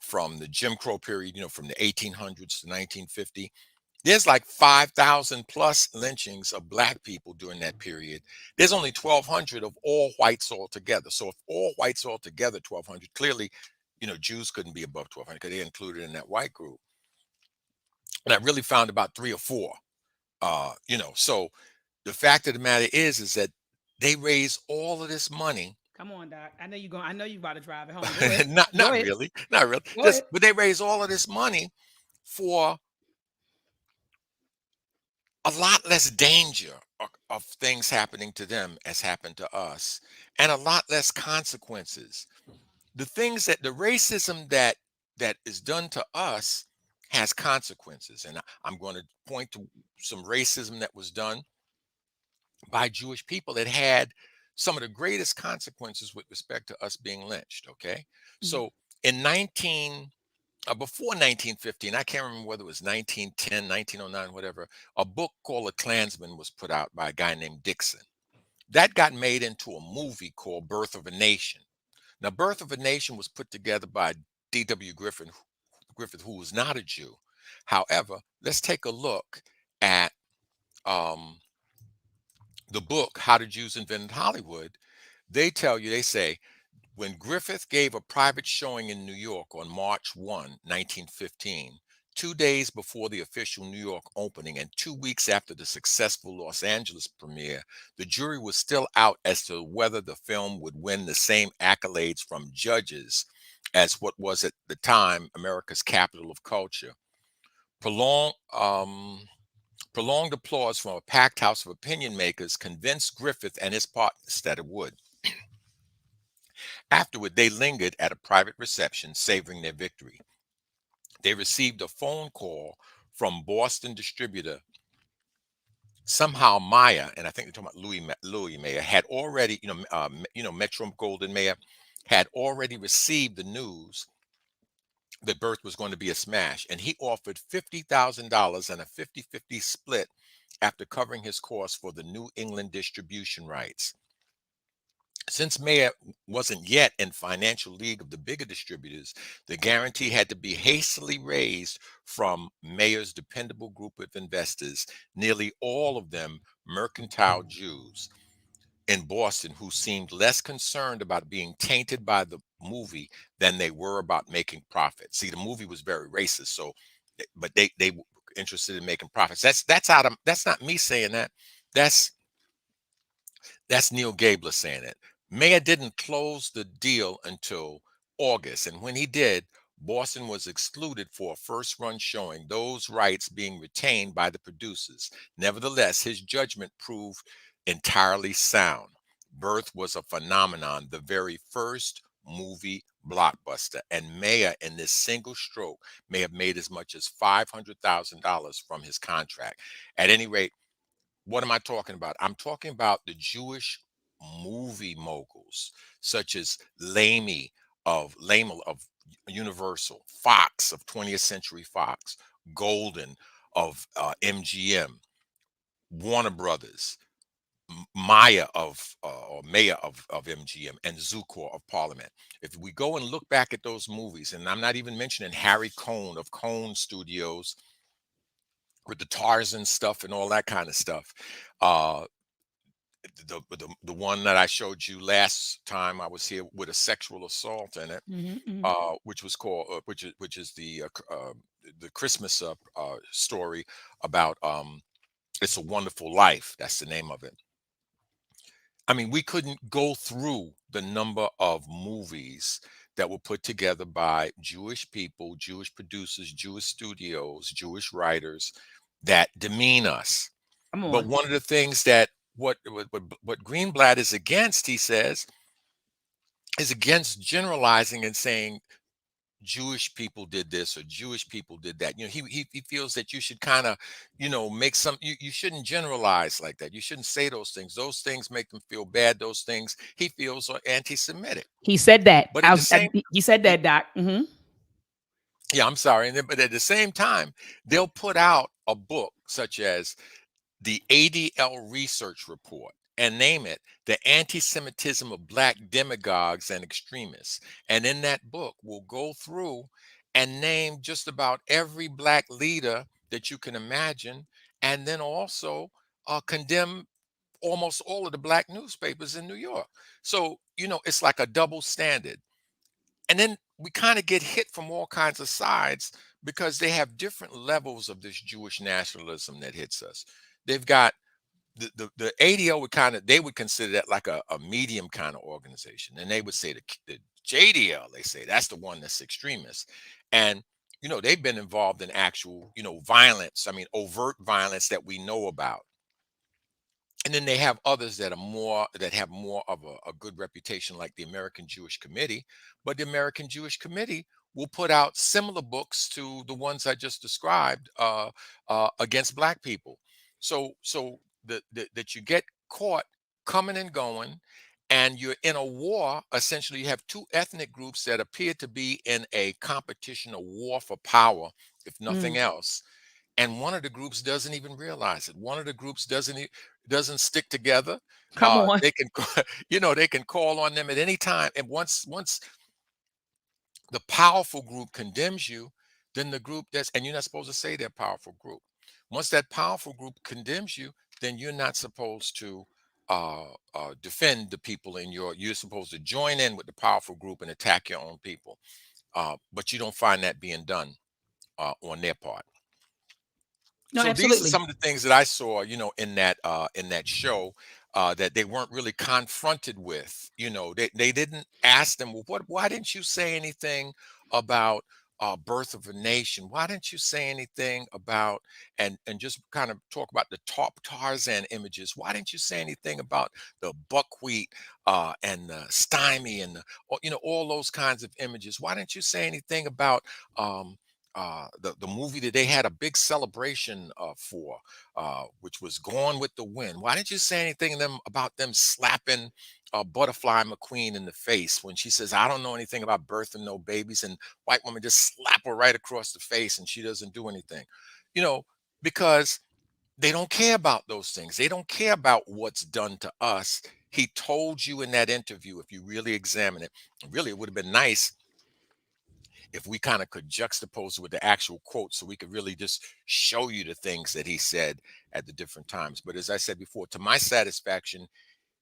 from the Jim Crow period, from the 1800s to 1950. There's like 5,000 plus lynchings of black people during that period. There's only 1,200 of all whites altogether. So if all whites altogether 1,200, clearly, Jews couldn't be above 1,200 because they're included in that white group. And I really found about 3 or 4. So the fact of the matter is that they raise all of this money. Come on, Doc. I know you about to drive it home. Go ahead. not Go not ahead. really, not really. Go ahead. But they raise all of this money for a lot less danger of things happening to them as happened to us, and a lot less consequences. The racism that is done to us has consequences, and I'm going to point to some racism that was done by Jewish people that had some of the greatest consequences with respect to us being lynched. Okay, Mhm. so in 19 before 1915, I can't remember whether it was 1910, 1909, whatever, a book called A Klansman was put out by a guy named Dixon. That got made into a movie called Birth of a Nation. Now, Birth of a Nation was put together by D.W. Griffith, who was not a Jew. However, let's take a look at um, the book, How the Jews Invented Hollywood. They say, when Griffith gave a private showing in New York on March 1, 1915, 2 days before the official New York opening and 2 weeks after the successful Los Angeles premiere, the jury was still out as to whether the film would win the same accolades from judges as what was at the time America's capital of culture. Prolonged, prolonged applause from a packed house of opinion makers convinced Griffith and his partners that it would. Afterward, they lingered at a private reception, savoring their victory. They received a phone call from Boston distributor. Somehow Maya, and I think they're talking about Louis Mayer, had already, Metro Golden Mayer had already received the news that Birth was going to be a smash, and he offered $50,000 and a 50-50 split after covering his costs for the New England distribution rights. Since Mayer wasn't yet in financial league of the bigger distributors, the guarantee had to be hastily raised from Mayer's dependable group of investors, nearly all of them mercantile Jews in Boston, who seemed less concerned about being tainted by the movie than they were about making profits. See, the movie was very racist, but they were interested in making profits. That's not me saying that. That's That's Neil Gabler saying it. Mayer didn't close the deal until August, and when he did, Boston was excluded for a first run showing, those rights being retained by the producers. Nevertheless, his judgment proved entirely sound. Birth was a phenomenon, the very first movie blockbuster, and Mayer, in this single stroke, may have made as much as $500,000 from his contract. At any rate, what am I talking about? I'm talking about the Jewish movie moguls, such as Lamel of Universal, Fox of 20th Century Fox, Golden of MGM, Warner Brothers, Maya or Maya of MGM, and Zukor of Parliament. If we go and look back at those movies, and I'm not even mentioning Harry Cohn of Cohn Studios with the Tarzan stuff and all that kind of stuff. Uh, the one that I showed you last time I was here with a sexual assault in it, which was called which is the Christmas story about It's a Wonderful Life. That's the name of it. I mean, we couldn't go through the number of movies that were put together by Jewish people, Jewish producers, Jewish studios, Jewish writers that demean us. Come But on. one of the things that what Greenblatt is against, he says, is against generalizing and saying Jewish people did this or Jewish people did that. You know, he feels that you should kind of, make you shouldn't generalize like that. You shouldn't say those things. Those things make them feel bad. Those things he feels are anti-Semitic. He said that. But at the same, He said that, Doc. yeah, I'm sorry. But at the same time, they'll put out a book such as the ADL research report and name it The Anti-Semitism of Black Demagogues and Extremists. And in that book, we'll go through and name just about every Black leader that you can imagine, and then also condemn almost all of the Black newspapers in New York. So, it's like a double standard. And then we kind of get hit from all kinds of sides because they have different levels of this Jewish nationalism that hits us. They've got the ADL they would consider that like a medium kind of organization. And they would say the JDL, they say that's the one that's extremist. And, they've been involved in actual, violence. I mean, overt violence that we know about. And then they have others that have more of a good reputation, like the American Jewish Committee. But the American Jewish Committee will put out similar books to the ones I just described against Black people. So that you get caught coming and going, and you're in a war. Essentially, you have two ethnic groups that appear to be in a competition, a war for power, if nothing else. And one of the groups doesn't even realize it. One of the groups doesn't stick together. Come on. They can they can call on them at any time. And once the powerful group condemns you, then the group and you're not supposed to say they're powerful group. Once that powerful group condemns you, then you're not supposed to defend the people you're supposed to join in with the powerful group and attack your own people. But you don't find that being done on their part. No, So these are absolutely. some of the things that I saw, in that show that they weren't really confronted with. They didn't ask them, well, why didn't you say anything about Birth of a Nation? Why didn't you say anything about and just kind of talk about the top Tarzan images? Why didn't you say anything about the buckwheat and the stymie and all those kinds of images? Why didn't you say anything about the movie that they had a big celebration for, which was Gone with the Wind? Why didn't you say anything about them slapping Butterfly McQueen in the face when she says, "I don't know anything about birthing no babies," and white woman just slap her right across the face and she doesn't do anything? Because they don't care about those things. They don't care about what's done to us. He told you in that interview, if you really examine it, really, it would have been nice if we kind of could juxtapose it with the actual quote so we could really just show you the things that he said at the different times. But as I said before, to my satisfaction,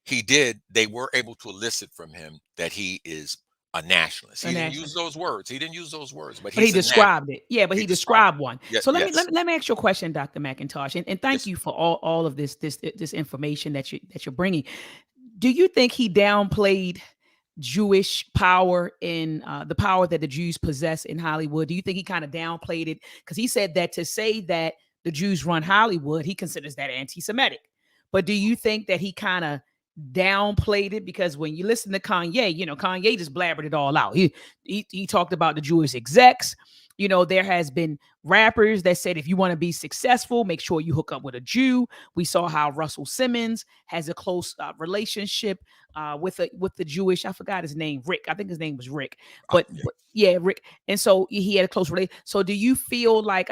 they were able to elicit from him that he is a nationalist. He didn't use those words. But But he he's a described nationalist. it. Yeah, but he described one. So let Yes. me ask you a question, Dr. McIntosh, and thank Yes. you for all of this information that you're bringing. Do you think he downplayed Jewish power in the power that the Jews possess in Hollywood? Do you think he kind of downplayed it? Because he said that to say that the Jews run Hollywood, he considers that anti-Semitic. But do you think that he kind of downplayed it? Because when you listen to Kanye, Kanye just blabbered it all out. He talked about the Jewish execs. There has been rappers that said, if you want to be successful, make sure you hook up with a Jew. We saw how Russell Simmons has a close relationship with the Jewish. I forgot his name, Rick. I think his name was Rick. But yeah, Rick. And so he had a close relationship. So do you feel like,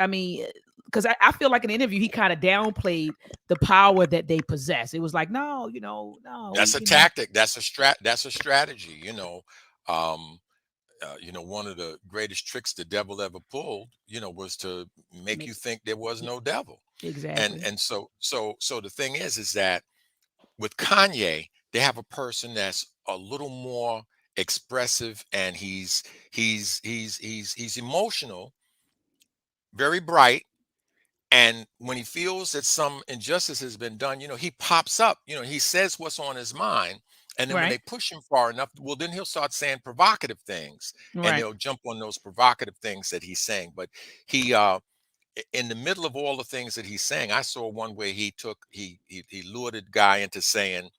because I feel like in the interview he kind of downplayed the power that they possess. It was like, no, no, That's a tactic. That's a strategy. Um, one of the greatest tricks the devil ever pulled, was to make you think there was no devil. And exactly. and so the thing is that with Kanye, they have a person that's a little more expressive, and he's emotional, very bright. And when he feels that some injustice has been done, he pops up, he says what's on his mind. And then when Right. they push him far enough, well, then he'll start saying provocative things, and Right. they'll jump on those provocative things that he's saying. But he, in the middle of all the things that he's saying, I saw one where he lured a guy into saying,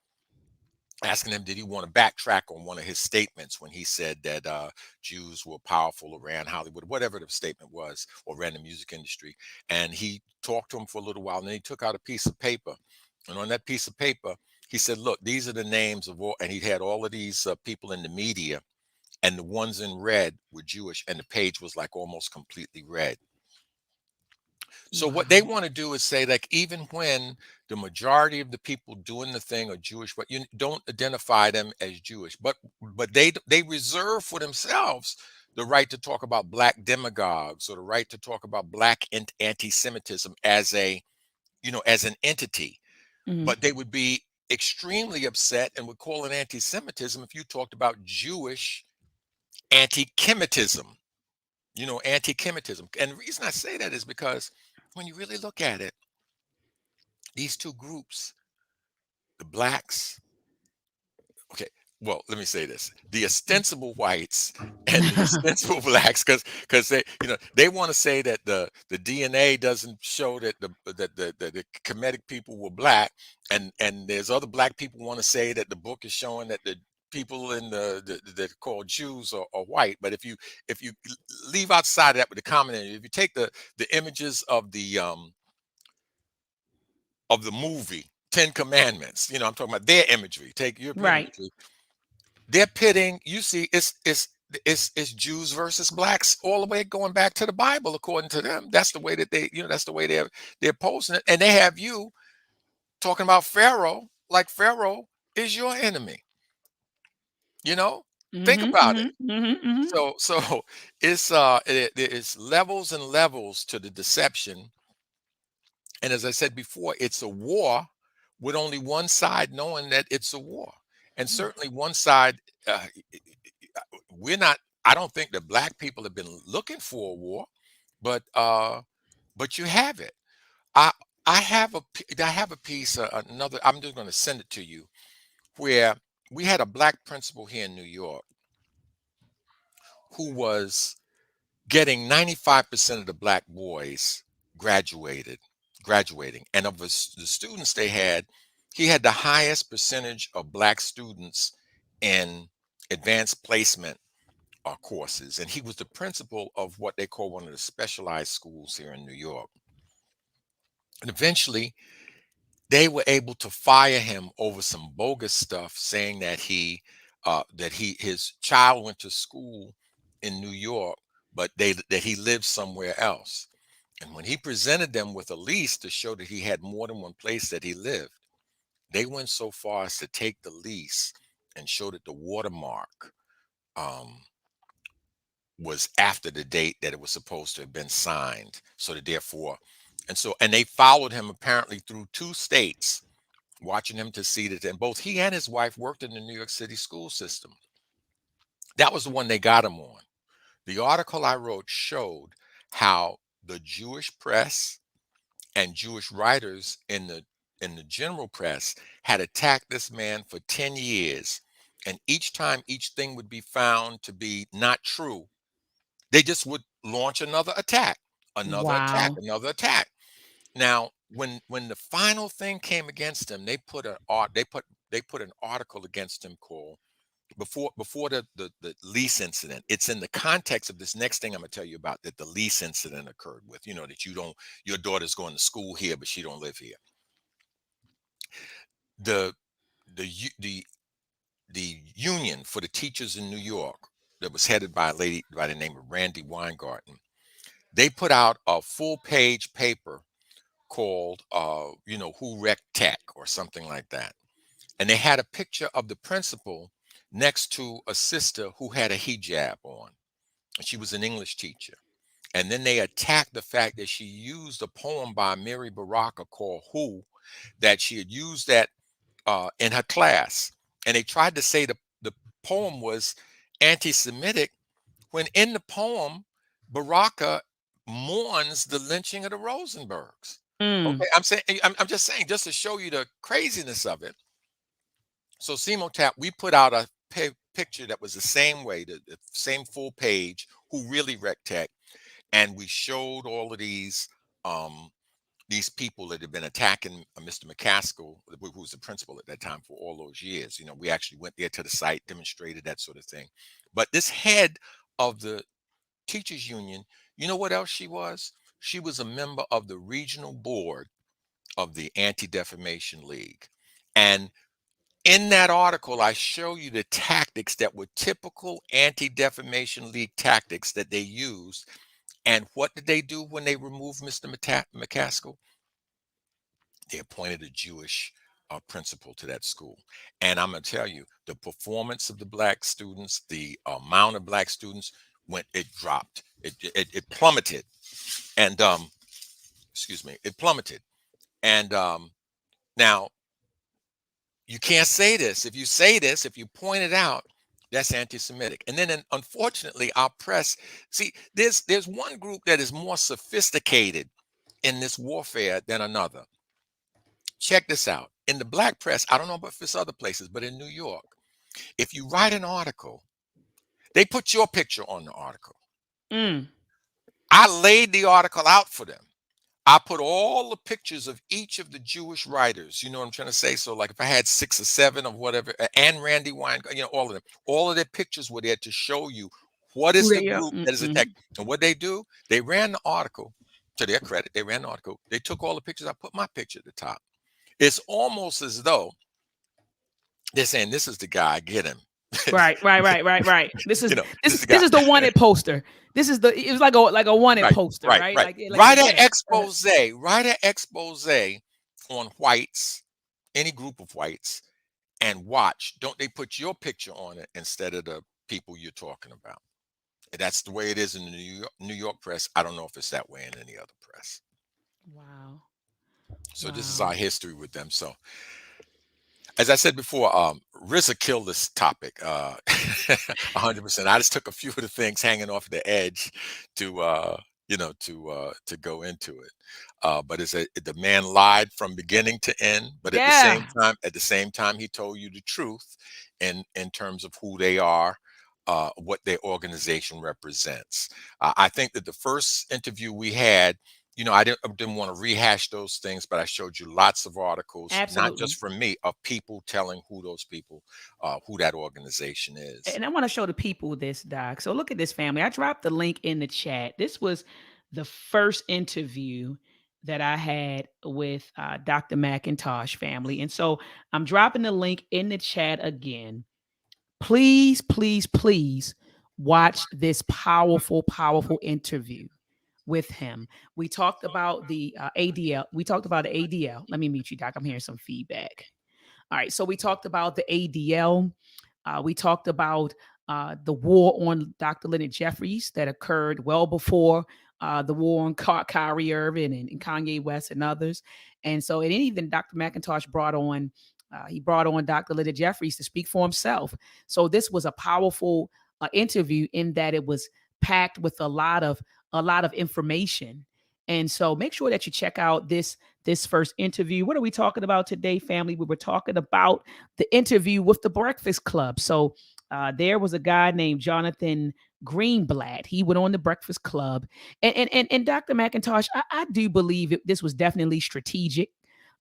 asking him, did he want to backtrack on one of his statements when he said that Jews were powerful around Hollywood, whatever the statement was, or ran the music industry. And he talked to him for a little while, and then he took out a piece of paper. And on that piece of paper, he said, look, these are the names of all, and he had all of these people in the media, and the ones in red were Jewish, and the page was like almost completely red. So what they Wow. want to do is say, like, even when the majority of the people doing the thing are Jewish, but you don't identify them as Jewish, but they reserve for themselves the right to talk about black demagogues, or the right to talk about black anti-Semitism as as an entity. Mhm. But they would be extremely upset and would call it anti-Semitism if you talked about Jewish anti-Kemitism. Anti-Kemitism. And the reason I say that is because when you really look at it, these two groups, the blacks, okay, well, let me say this: the ostensible whites and the ostensible blacks, because they want to say that the DNA doesn't show that the Kemetic people were black, and there's other black people want to say that the book is showing that the people in that are called Jews are white. But if you leave outside of that with the common, if you take the images of the movie Ten Commandments, I'm talking about their imagery. Take European Right. imagery. They're pitting. You see, it's Jews versus blacks all the way going back to the Bible, according to them. That's the way that that's the way they're posing it, and they have you talking about Pharaoh like Pharaoh is your enemy. You know, think Mhm. about it. Mhm. Mhm. Mhm. So it's levels and levels to the deception. And as I said before, it's a war with only one side knowing that it's a war. And certainly one side, we're not, I don't think that black people have been looking for a war, but you have it. I I have a piece, another, I'm just going to send it to you, where we had a black principal here in New York who was getting 95% of the black boys graduated graduating, and of the students they had, he had the highest percentage of black students in advanced placement courses, and he was the principal of what they call one of the specialized schools here in New York. And eventually they were able to fire him over some bogus stuff, saying that his child went to school in New York, but that he lived somewhere else. And when he presented them with a lease to show that he had more than one place that he lived, they went so far as to take the lease and show that the watermark um, was after the date that it was supposed to have been signed. So that therefore, and they followed him apparently through 2 states, watching him to see that, and both he and his wife worked in the New York City school system. That was the one they got him on. The article I wrote showed how the Jewish press and Jewish writers in the general press had attacked this man for 10 years. And each time each thing would be found to be not true, they just would launch another attack, another attack, Wow. another attack. Now, when the final thing came against him, they put an article against him called, before the lease incident. It's in the context of this next thing I'm gonna tell you about, that the lease incident occurred with, that your daughter's going to school here, but she don't live here. The the u- the union for the teachers in New York, that was headed by a lady by the name of Randy Weingarten, They put out a full page paper called, Who Wrecked Tech or something like that. And they had a picture of the principal next to a sister who had a hijab on. She was an English teacher. And then they attacked the fact that she used a poem by Mary Baraka called Who, that she had used that in her class. And they tried to say the poem was anti-Semitic, when in the poem, Baraka mourns the lynching of the Rosenbergs. Okay, I'm just saying, just to show you the craziness of it. So Simotap, we put out a picture that was the same way, the same full page, Who Really Wrecked Tech, and we showed all of these people that had been attacking Mr. McCaskill, who was the principal at that time for all those years. We actually went there to the site, demonstrated that sort of thing. But this head of the teachers union, you know what else she was? She was a member of the regional board of the Anti-Defamation League. And in that article, I show you the tactics that were typical Anti-Defamation League tactics that they used. And what did they do when they removed Mr. McCaskill? They appointed a Jewish principal to that school. And I'm going to tell you, the performance of the Black students, the amount of Black students, it dropped. It plummeted. And, it plummeted. And now, you can't say this. If you say this, if you point it out, that's anti-Semitic. And then, unfortunately, our press, see, there's one group that is more sophisticated in this warfare than another. Check this out. In the Black press, I don't know about if it's other places, but in New York, if you write an article, they put your picture on the article. I laid the article out for them. I put all the pictures of each of the Jewish writers. You know what I'm trying to say? So like if I had 6 or 7 of whatever, and Randy Wein, all of them, all of their pictures were there to show you what is the group that is attacked. And what they do, they ran the article, to their credit, they ran the article. They took all the pictures. I put my picture at the top. It's almost as though they're saying, this is the guy, get him. Right. This is the wanted poster. It was like a wanted poster, right? Write an expose. Write an expose on whites, any group of whites, and watch. Don't they put your picture on it instead of the people you're talking about? That's the way it is in the New York press. I don't know if it's that way in any other press. Wow. So this is our history with them. So, as I said before, RZA killed this topic 100%. I just took a few of the things hanging off the edge to go into it. But the man lied from beginning to end. But at the same time, he told you the truth in terms of who they are, what their organization represents. I think that the first interview we had, I didn't want to rehash those things, but I showed you lots of articles, not just from me, of people telling who those people, who that organization is. And I want to show the people this, Doc. So look at this, family. I dropped the link in the chat. This was the first interview that I had with Dr. McIntosh, family. And so I'm dropping the link in the chat again. Please, please, please watch this powerful, powerful interview with him. We talked about the ADL. We talked about the ADL. Let me mute you, Doc. I'm hearing some feedback. All right. So we talked about the ADL. We talked about the war on Dr. Leonard Jeffries that occurred well before the war on Kyrie Irving and Kanye West and others. And so, and even Dr. McIntosh brought on Dr. Leonard Jeffries to speak for himself. So this was a powerful interview in that it was packed with a lot of information. And so make sure that you check out this first interview. What are we talking about today, family? We were talking about the interview with the Breakfast Club. So there was a guy named Jonathan Greenblatt. He went on the Breakfast Club. And Dr. McIntosh, I do believe this was definitely strategic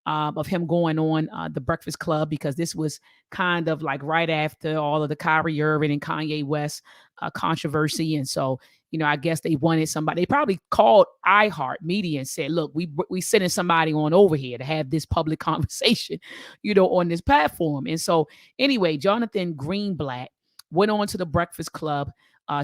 of him going on the Breakfast Club, because this was kind of like right after all of the Kyrie Irving and Kanye West controversy. And so, I guess they wanted somebody. They probably called iHeart Media and said, look, we sending somebody on over here to have this public conversation, on this platform. And so anyway, Jonathan Greenblatt went on to the Breakfast Club.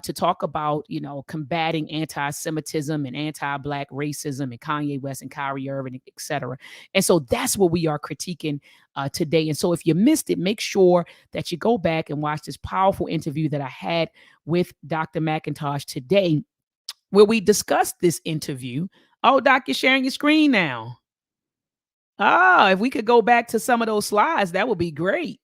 to talk about, combating anti-Semitism and anti-Black racism and Kanye West and Kyrie Irving, etc. And so that's what we are critiquing today. And so if you missed it, make sure that you go back and watch this powerful interview that I had with Dr. McIntosh today, where we discussed this interview. Oh, Doc, you're sharing your screen now. If we could go back to some of those slides, that would be great.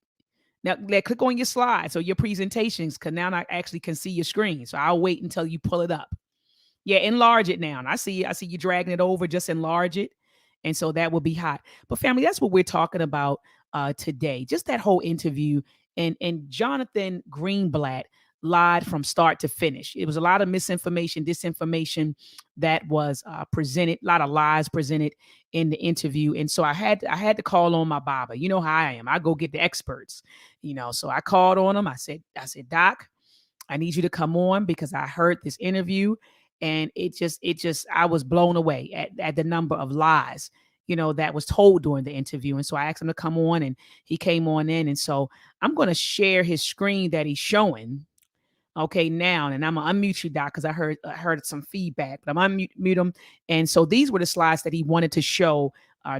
Now, click on your slides or your presentations, because now I actually can see your screen. So I'll wait until you pull it up. Yeah, enlarge it now. And I see you dragging it over. Just enlarge it. And so that will be hot. But family, that's what we're talking about today. Just that whole interview. And Jonathan Greenblatt lied from start to finish. It was a lot of misinformation, disinformation that was presented, a lot of lies presented in the interview. And so I had to call on my Baba. You know how I am. I go get the experts, So I called on him. I said, Doc, I need you to come on because I heard this interview and it just I was blown away at the number of lies that was told during the interview. And so I asked him to come on and he came on in. And so I'm going to share his screen that he's showing. Okay, now, and I'm gonna unmute you, Doc, because I heard some feedback, but I'm unmute him. And so these were the slides that he wanted to show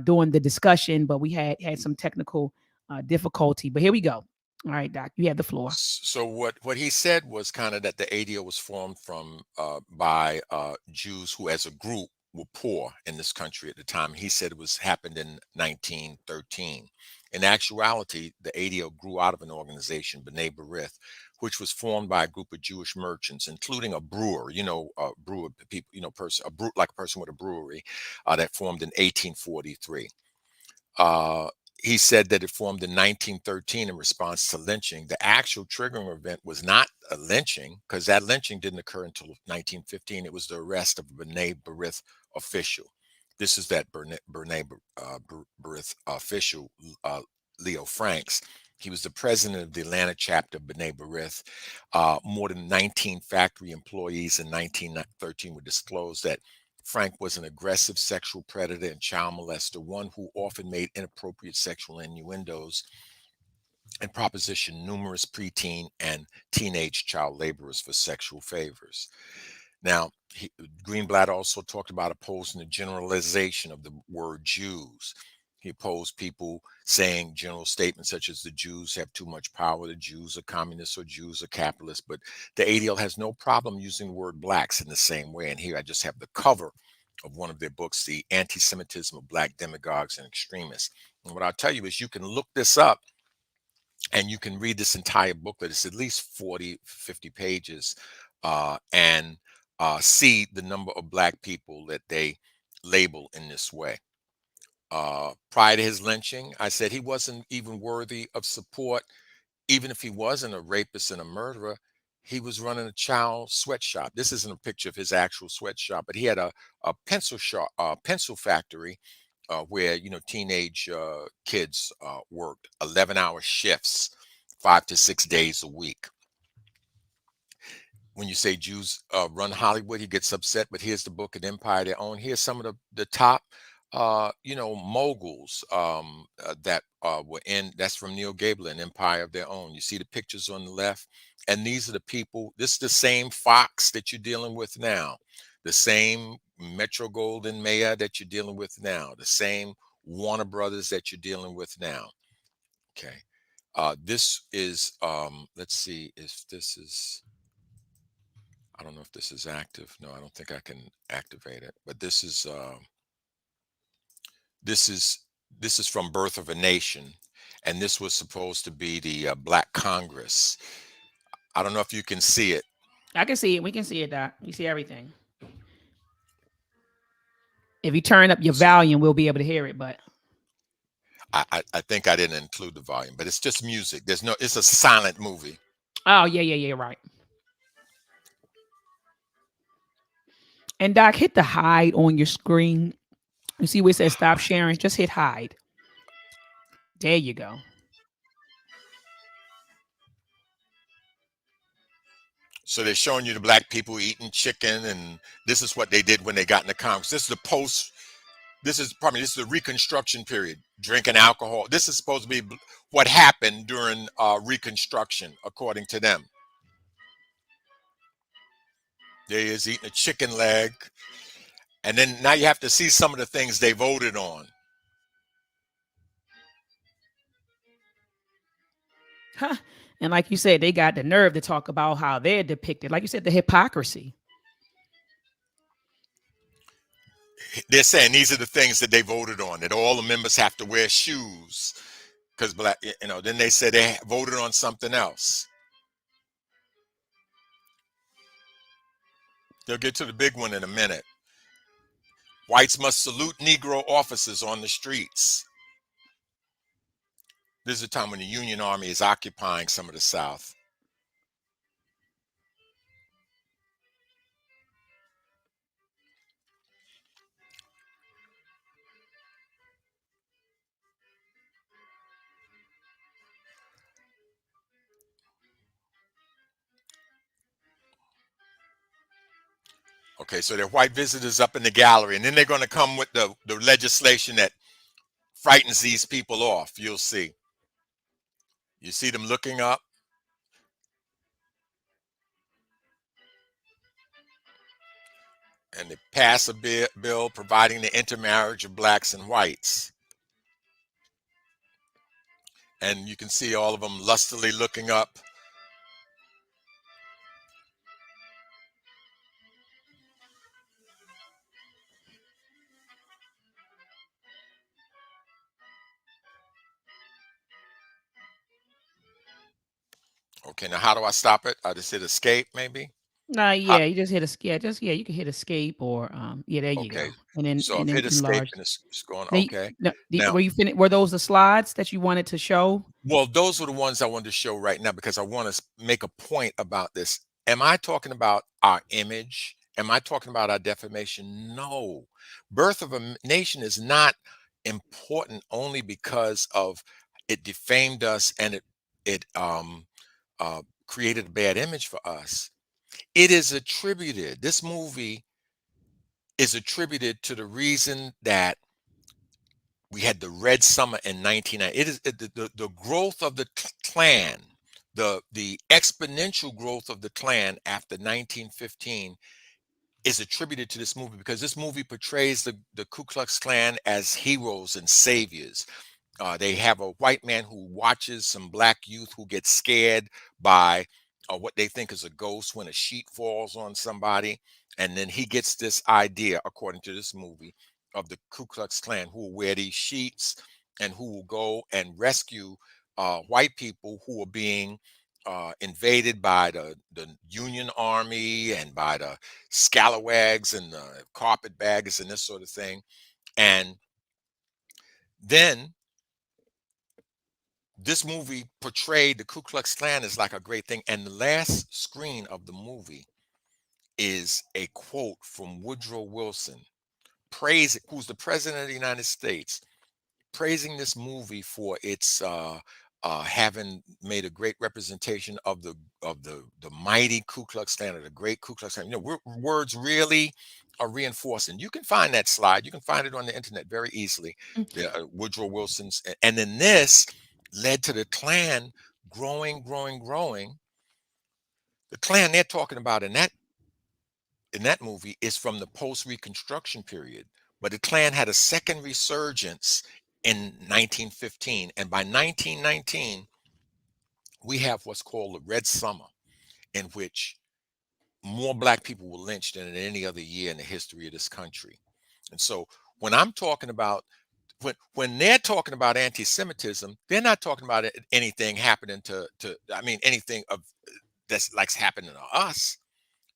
during the discussion, but we had some technical difficulty. But here we go. All right, Doc, you have the floor. So what he said was kind of that the ADL was formed by Jews who, as a group, were poor in this country at the time. He said it happened in 1913. In actuality, the ADL grew out of an organization, B'nai B'rith, which was formed by a group of Jewish merchants, including a brewer, brewer people, like a person with a brewery, that formed in 1843. He said that it formed in 1913 in response to lynching. The actual triggering event was not a lynching, because that lynching didn't occur until 1915. It was the arrest of a B'nai B'rith official. This is that B'nai B'rith official, Leo Franks. He was the president of the Atlanta chapter of B'nai B'rith. More than 19 factory employees in 1913 were disclosed that Frank was an aggressive sexual predator and child molester, one who often made inappropriate sexual innuendos and propositioned numerous preteen and teenage child laborers for sexual favors. Now, Greenblatt also talked about opposing the generalization of the word Jews. He opposed people saying general statements such as the Jews have too much power, the Jews are communists, or Jews are capitalists. But the ADL has no problem using the word blacks in the same way. And here I just have the cover of one of their books, The Anti-Semitism of Black Demagogues and Extremists. And what I'll tell you is you can look this up and you can read this entire booklet. It's at least 40, 50 pages, and see the number of Black people that they label in this way. Prior to his lynching, I said he wasn't even worthy of support. Even if he wasn't a rapist and a murderer, he was running a child sweatshop. This isn't a picture of his actual sweatshop, but he had a pencil shop, pencil factory, where teenage kids worked 11-hour shifts, 5 to 6 days a week. When you say Jews run Hollywood, he gets upset. But here's the book, An Empire They Own. Here's some of the top moguls that were in. That's from Neil Gabler, An Empire of Their Own. You see the pictures on the left, and these are the people. This is the same Fox that you're dealing with now, the same Metro Goldwyn Mayer that you're dealing with now, the same Warner Brothers that you're dealing with now. Okay, this is let's see if this is. I don't know if this is active. No, I don't think I can activate it. But this is from Birth of a Nation, and this was supposed to be the Black Congress. I don't know if you can see it. I can see it. We can see it, Doc. We see everything. If you turn up your volume, we'll be able to hear it. But I think I didn't include the volume, but it's just music. It's a silent movie. Oh, yeah, right. And Doc, hit the hide on your screen. You see where it says stop sharing? Just hit hide. There you go. So they're showing you the Black people eating chicken, and this is what they did when they got in the Congress. This is the Reconstruction period, drinking alcohol. This is supposed to be what happened during Reconstruction, according to them. There he is eating a chicken leg. And then now you have to see some of the things they voted on. Huh. And like you said, they got the nerve to talk about how they're depicted. Like you said, the hypocrisy. They're saying these are the things that they voted on, that all the members have to wear shoes because black, then they said they voted on something else. They'll get to the big one in a minute. Whites must salute Negro officers on the streets. This is a time when the Union Army is occupying some of the South. Okay, so there are white visitors up in the gallery, and then they're going to come with the legislation that frightens these people off. You'll see. You see them looking up. And they pass a bill providing the intermarriage of blacks and whites. And you can see all of them lustily looking up. Okay, now how do I stop it? I just hit escape, maybe? Nah, How, yeah, you just hit you can hit escape or yeah, there you okay, go. And then so I've hit escape enlarge. and it's going, Now, okay. no, Now, were you finished? Were those the slides that you wanted to show? well, those were the ones I wanted to show right now because I want to make a point about this. Am I talking about our image? Am I talking about our defamation? No. Birth of a Nation is not important only because of it defamed us and it created a bad image for us. It is attributed. This movie is attributed to the reason that we had the Red Summer in 1990. It is the growth of the Klan, the exponential growth of the Klan after 1915 is attributed to this movie because this movie portrays the Ku Klux Klan as heroes and saviors. They have a white man who watches some black youth who get scared by what they think is a ghost when a sheet falls on somebody. And then he gets this idea, according to this movie, of the Ku Klux Klan who will wear these sheets and who will go and rescue white people who are being invaded by the Union Army and by the scalawags and the carpetbaggers and this sort of thing. And then this movie portrayed the Ku Klux Klan as like a great thing. And the last screen of the movie is a quote from Woodrow Wilson, who's the president of the United States, praising this movie for its having made a great representation of the mighty Ku Klux Klan, or the great Ku Klux Klan. Words really are reinforcing. You can find that slide. You can find it on the internet very easily. Woodrow Wilson's, and then this led to the Klan growing, growing, growing. The Klan they're talking about in that movie is from the post-Reconstruction period, but the Klan had a second resurgence in 1915, and by 1919, we have what's called the Red Summer, in which more black people were lynched than in any other year in the history of this country. And so when I'm talking about when they're talking about anti-Semitism, they're not talking about anything happening to I mean anything of that's like happening to us.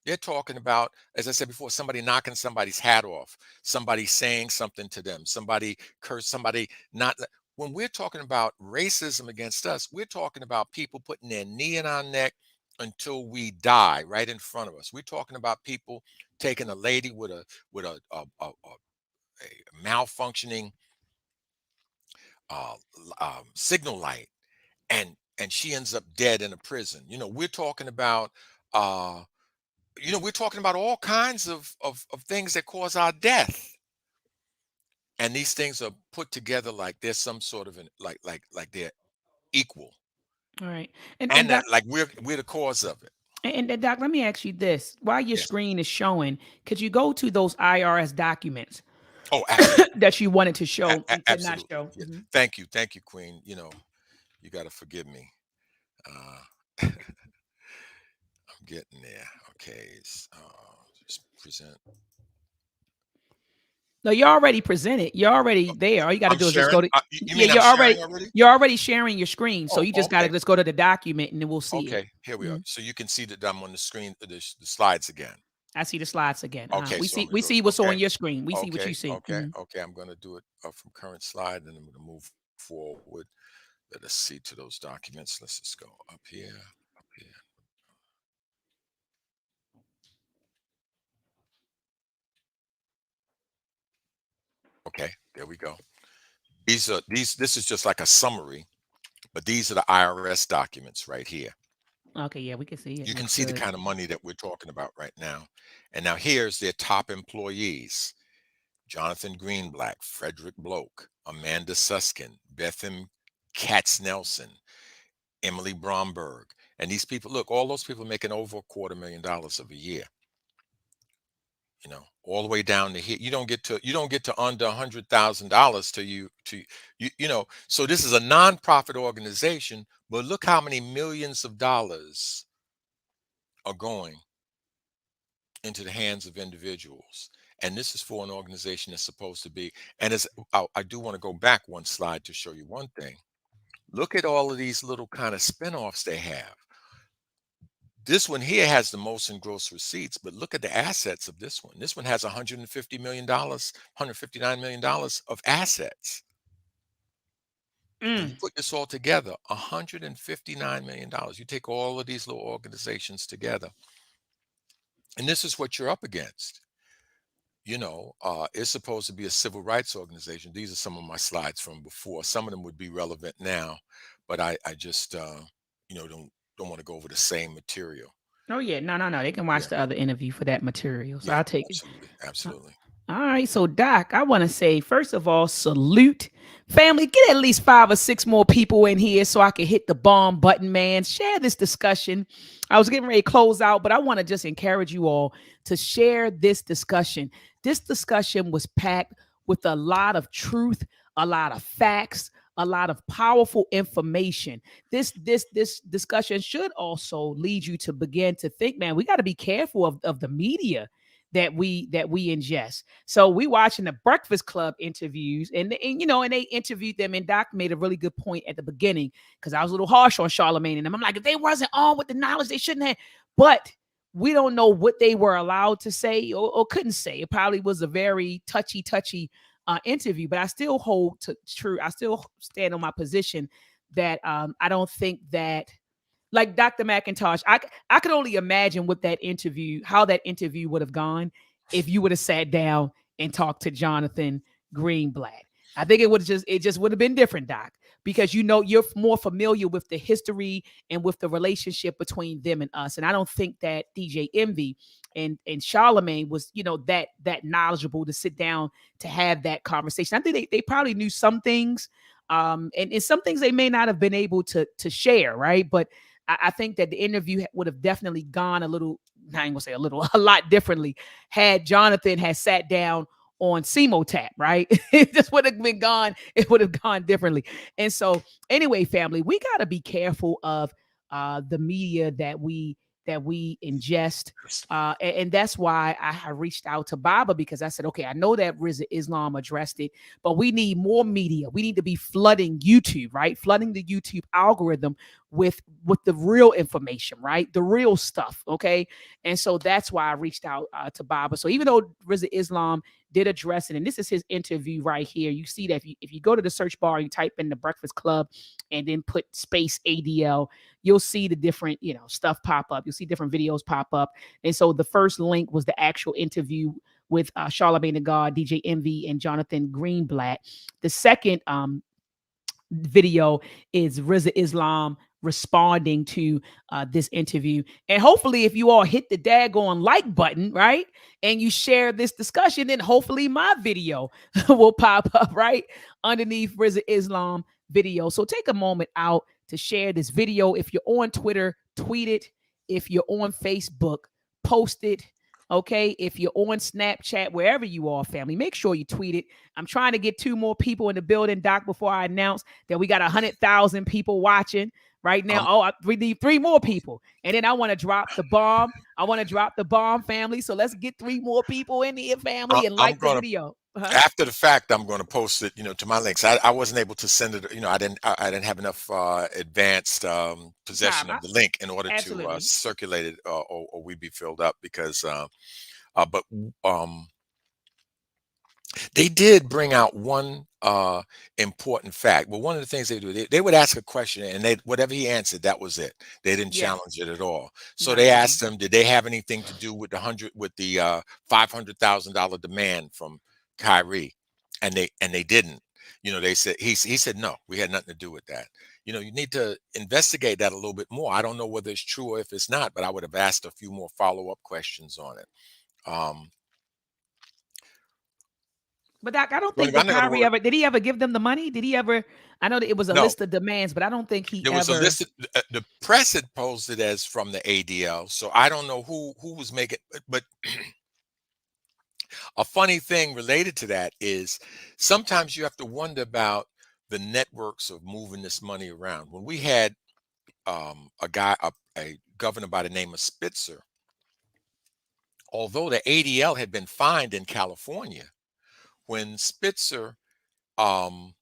They're talking about, as I said before, somebody knocking somebody's hat off, somebody saying something to them, somebody curse, somebody not. When we're talking about racism against us, we're talking about people putting their knee in our neck until we die right in front of us. We're talking about people taking a lady with a malfunctioning signal light, and she ends up dead in a prison. We're talking about we're talking about all kinds of things that cause our death, and these things are put together like there's some sort of like they're equal, All right. And and that Doc, like we're the cause of it. And then, Doc, let me ask you this: while your Yes. screen is showing, could you go to those IRS documents Oh, absolutely. that you wanted to show and could not Absolutely. show? Yeah. Mhm. Thank you, Queen. You got to forgive me. I'm getting there. Okay. Just present. No, you're already presented. You're already there. All you got to I'm do is just go sharing. to. You Yeah, mean I'm sharing already? you're already sharing your screen. So Oh, you just got to okay. just go to the document and then we'll see it. Okay. Here we are. Mhm. So you can see that I'm on the screen, the slides again. I see the slides again. Okay. So I'm going We to go. see what's Okay. on your screen. We see what you Okay. see. Okay. Mhm. Okay. I'm going to do it from current slide, and I'm going to move forward. Let us see to those documents. Let's just go up here, up here. Okay, there we go. This is just like a summary, but these are the IRS documents right here. Okay, yeah, we can see it. You can Looks see the good. kind of money that we're talking about right now. And now here's their top employees: Jonathan Greenblatt, Frederick Bloke, Amanda Suskin, Bethan Katz Nelson, Emily Bromberg. And these people, look, all those people making over $250,000 of a year. All the way down to here. You don't get to under $100,000 till so this is a nonprofit organization, but look how many millions of dollars are going into the hands of individuals. And this is for an organization that's supposed to be, and I do want to go back one slide to show you one thing. Look at all of these little kind of spin-offs they have. This one here has the most in gross receipts, but look at the assets of this one. This one has $150 million, $159 million of assets. When you Mm. put this all together, $159 million. You take all of these little organizations together, and this is what you're up against. It's supposed to be a civil rights organization. These are some of my slides from before. Some of them would be relevant now, but I just don't want to go over the same material. Oh yeah, no. They can watch Yeah, the other interview for that material. So yeah, I'll take it. absolutely, absolutely. All right, so Doc, I want to say first of all, salute family. Get at least 5 or 6 more people in here so I can hit the bomb button, man. Share this discussion. I was getting ready to close out, but I want to just encourage you all to share this discussion. This discussion was packed with a lot of truth, a lot of facts, a lot of powerful information. This discussion should also lead you to begin to think, man, we got to be careful of the media that we ingest. So we watching the Breakfast Club interviews, and they interviewed them, and Doc made a really good point at the beginning because I was a little harsh on Charlemagne, and I'm like, if they wasn't on with the knowledge, they shouldn't have. But we don't know what they were allowed to say or couldn't say. It probably was a very touchy interview, but I still hold to true. I still stand on my position that I don't think that like Dr. McIntosh, I could only imagine what that interview, how that interview would have gone if you would have sat down and talked to Jonathan Greenblatt. I think it just would have been different, Doc, because you're more familiar with the history and with the relationship between them and us. And I don't think that DJ Envy and Charlemagne was, that knowledgeable to sit down to have that conversation. I think they probably knew some things. And some things they may not have been able to share, right? But I think that the interview would have definitely gone a little, I ain't gonna say a little, a lot differently had Jonathan had sat down on SEMO Tap, right? It just would have been gone. It would have gone differently. And so, anyway, family, we got to be careful of the media that we ingest. And that's why I reached out to Baba, because I said, okay, I know that Rizza Islam addressed it, but we need more media. We need to be flooding YouTube, right? Flooding the YouTube algorithm with the real information, right? The real stuff, okay? And so that's why I reached out to Baba. So even though Rizza Islam did address it, and this is his interview right here, you see that if you go to the search bar, you type in the Breakfast Club and then put space ADL, you'll see the different, stuff pop up. You'll see different videos pop up. And so the first link was the actual interview with Charlemagne the God, DJ Envy, and Jonathan Greenblatt. The second video is Rizza Islam responding to this interview. And hopefully, if you all hit the daggone like button, right, and you share this discussion, then hopefully my video will pop up right underneath Rizza Islam video. So take a moment out to share this video. If you're on Twitter, tweet it If you're on Facebook, post it. Okay. If you're on Snapchat, wherever you are, family, make sure you tweet it. I'm trying to get 2 more people in the building, Doc, before I announce that we got 100,000 people watching right now. We need 3 more people. And then I want to drop the bomb. I want to drop the bomb, family. So let's get 3 more people in here, family, and I'm like the gonna video. after the fact, I'm going to post it, to my links. I wasn't able to send it. I didn't have enough advanced possession Time. of the link in order to Absolutely. circulate it, or we'd be filled up because. But they did bring out one important fact. Well, one of the things they do, they would ask a question, and whatever he answered, that was it. They didn't Yeah. challenge it at all. So Not they at all. asked him, did they have anything to do with the $500,000 demand from Kyrie? And they didn't. They said he said no, we had nothing to do with that. You need to investigate that a little bit more. I don't know whether it's true or if it's not, but I would have asked a few more follow-up questions on it. But Doc, I don't Well, think anyway, that I'm not going to Kyrie work. ever did. He ever give them the money? Did he ever? I know that it was a No, list of demands, but I don't think he there was a ever. list. The press had posted as from the ADL, so I don't know who was making. But a funny thing related to that is sometimes you have to wonder about the networks of moving this money around. When we had a governor by the name of Spitzer, although the ADL had been fined in California, when Spitzer fined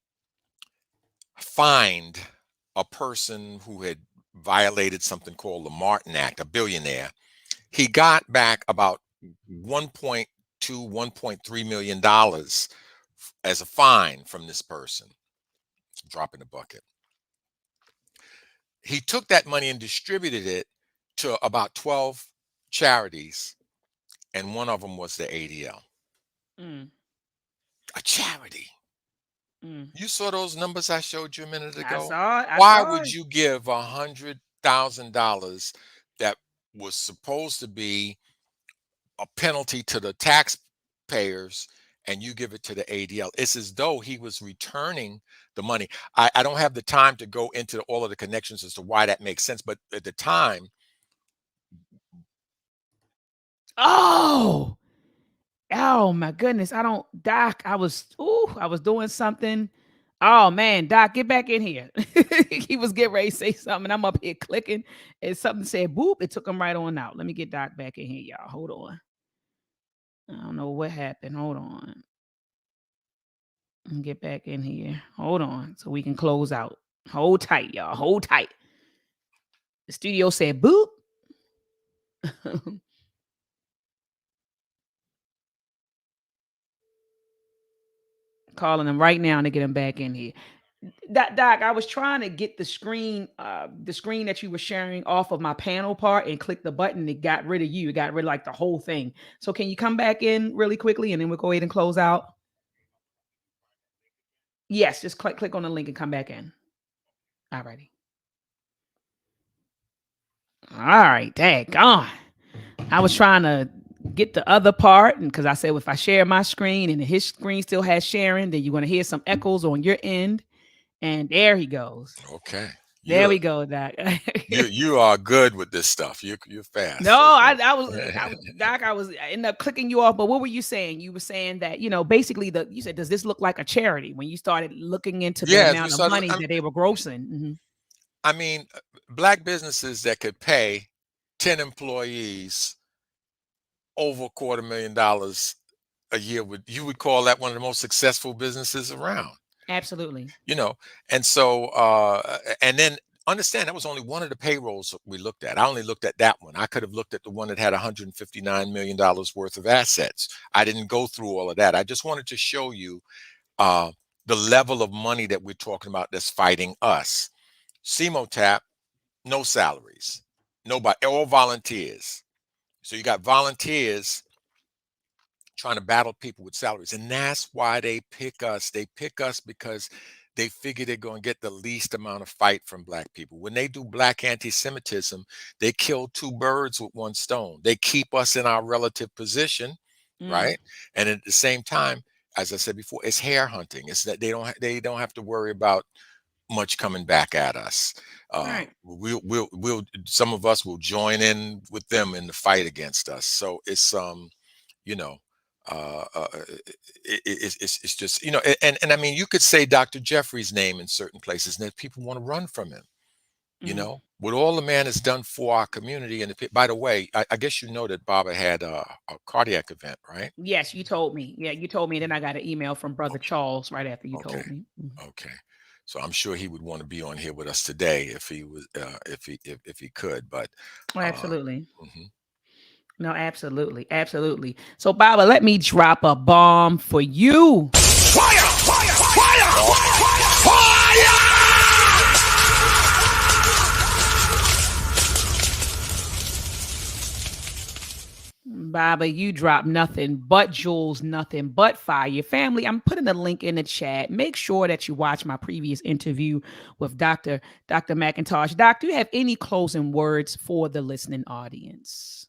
a person who had violated something called the Martin Act, a billionaire, he got back about 1.2, $1.3 million as a fine from this person. Drop in the bucket. He took that money and distributed it to about 12 charities, and one of them was the ADL, Mm, a charity. mm. You saw those numbers I showed you a minute I ago? saw it. I Why saw would it. you give $100,000 that was supposed to be a penalty to the taxpayers, and you give it to the ADL? It's as though he was returning the money. I don't have the time to go into all of the connections as to why that makes sense, but at the time, Oh, oh my goodness. I don't, Doc. I was doing something. Oh man, Doc, get back in here. He was getting ready to say something. I'm up here clicking, and something said boop. It took him right on out. Let me get Doc back in here, y'all. Hold on. I don't know what happened. Hold on. And get back in here. Hold on, so we can close out. Hold tight, y'all. Hold tight. The studio said boop. Calling him right now to get him back in here. Doc, I was trying to get the screen that you were sharing off of my panel part and click the button. It got rid of you. It got rid of like the whole thing. So can you come back in really quickly and then we'll go ahead and close out? Yes, just click on the link and come back in. All righty. All right, daggone. I was trying to get the other part, and because I said if I share my screen and his screen still has sharing, then you're going to hear some echoes on your end. And there he goes. okay, There you're we go, Doc. you are good with this stuff. You're fast. No, Okay. I was Doc. I ended up clicking you off. But what were you saying? You were saying that basically you said, does this look like a charity? When you started looking into the Yeah, as we amount of started, money that they were grossing. Mhm. I mean, black businesses that could pay 10 employees over $250,000 a year you would call that one of the most successful businesses around. Absolutely. And so and then understand that was only one of the payrolls that we looked at. I only looked at that one. I could have looked at the one that had $159 million worth of assets. I didn't go through all of that. I just wanted to show you the level of money that we're talking about that's fighting us. CMOTAP, no salaries, nobody, all volunteers. So you got volunteers trying to battle people with salaries. And that's why they pick us. They pick us because they figure they're going to get the least amount of fight from black people. When they do black anti-Semitism, they kill 2 birds with 1 stone. They keep us in our relative position, Mm. right? And at the same time, as I said before, it's hair hunting. It's that they don't have to worry about much coming back at us. Right. We'll some of us will join in with them in the fight against us. So it's you know, uh, uh, it's just and I mean you could say Dr. Jeffrey's name in certain places, and that people want to run from him. Mm. What all the man has done for our community. And by the way, I guess you know that Baba had a cardiac event, right? Yes, you told me. Yeah, you told me. Then I got an email from Brother Charles right after you Okay. told me. Mhm. Okay. So I'm sure he would want to be on here with us today if he was if he could. But Oh, uh, absolutely. mhm. No, absolutely. Absolutely. So, Baba, let me drop a bomb for you. Baba, you drop nothing but jewels, nothing but fire. Family, I'm putting the link in the chat. Make sure that you watch my previous interview with Dr. McIntosh. Doc, do you have any closing words for the listening audience?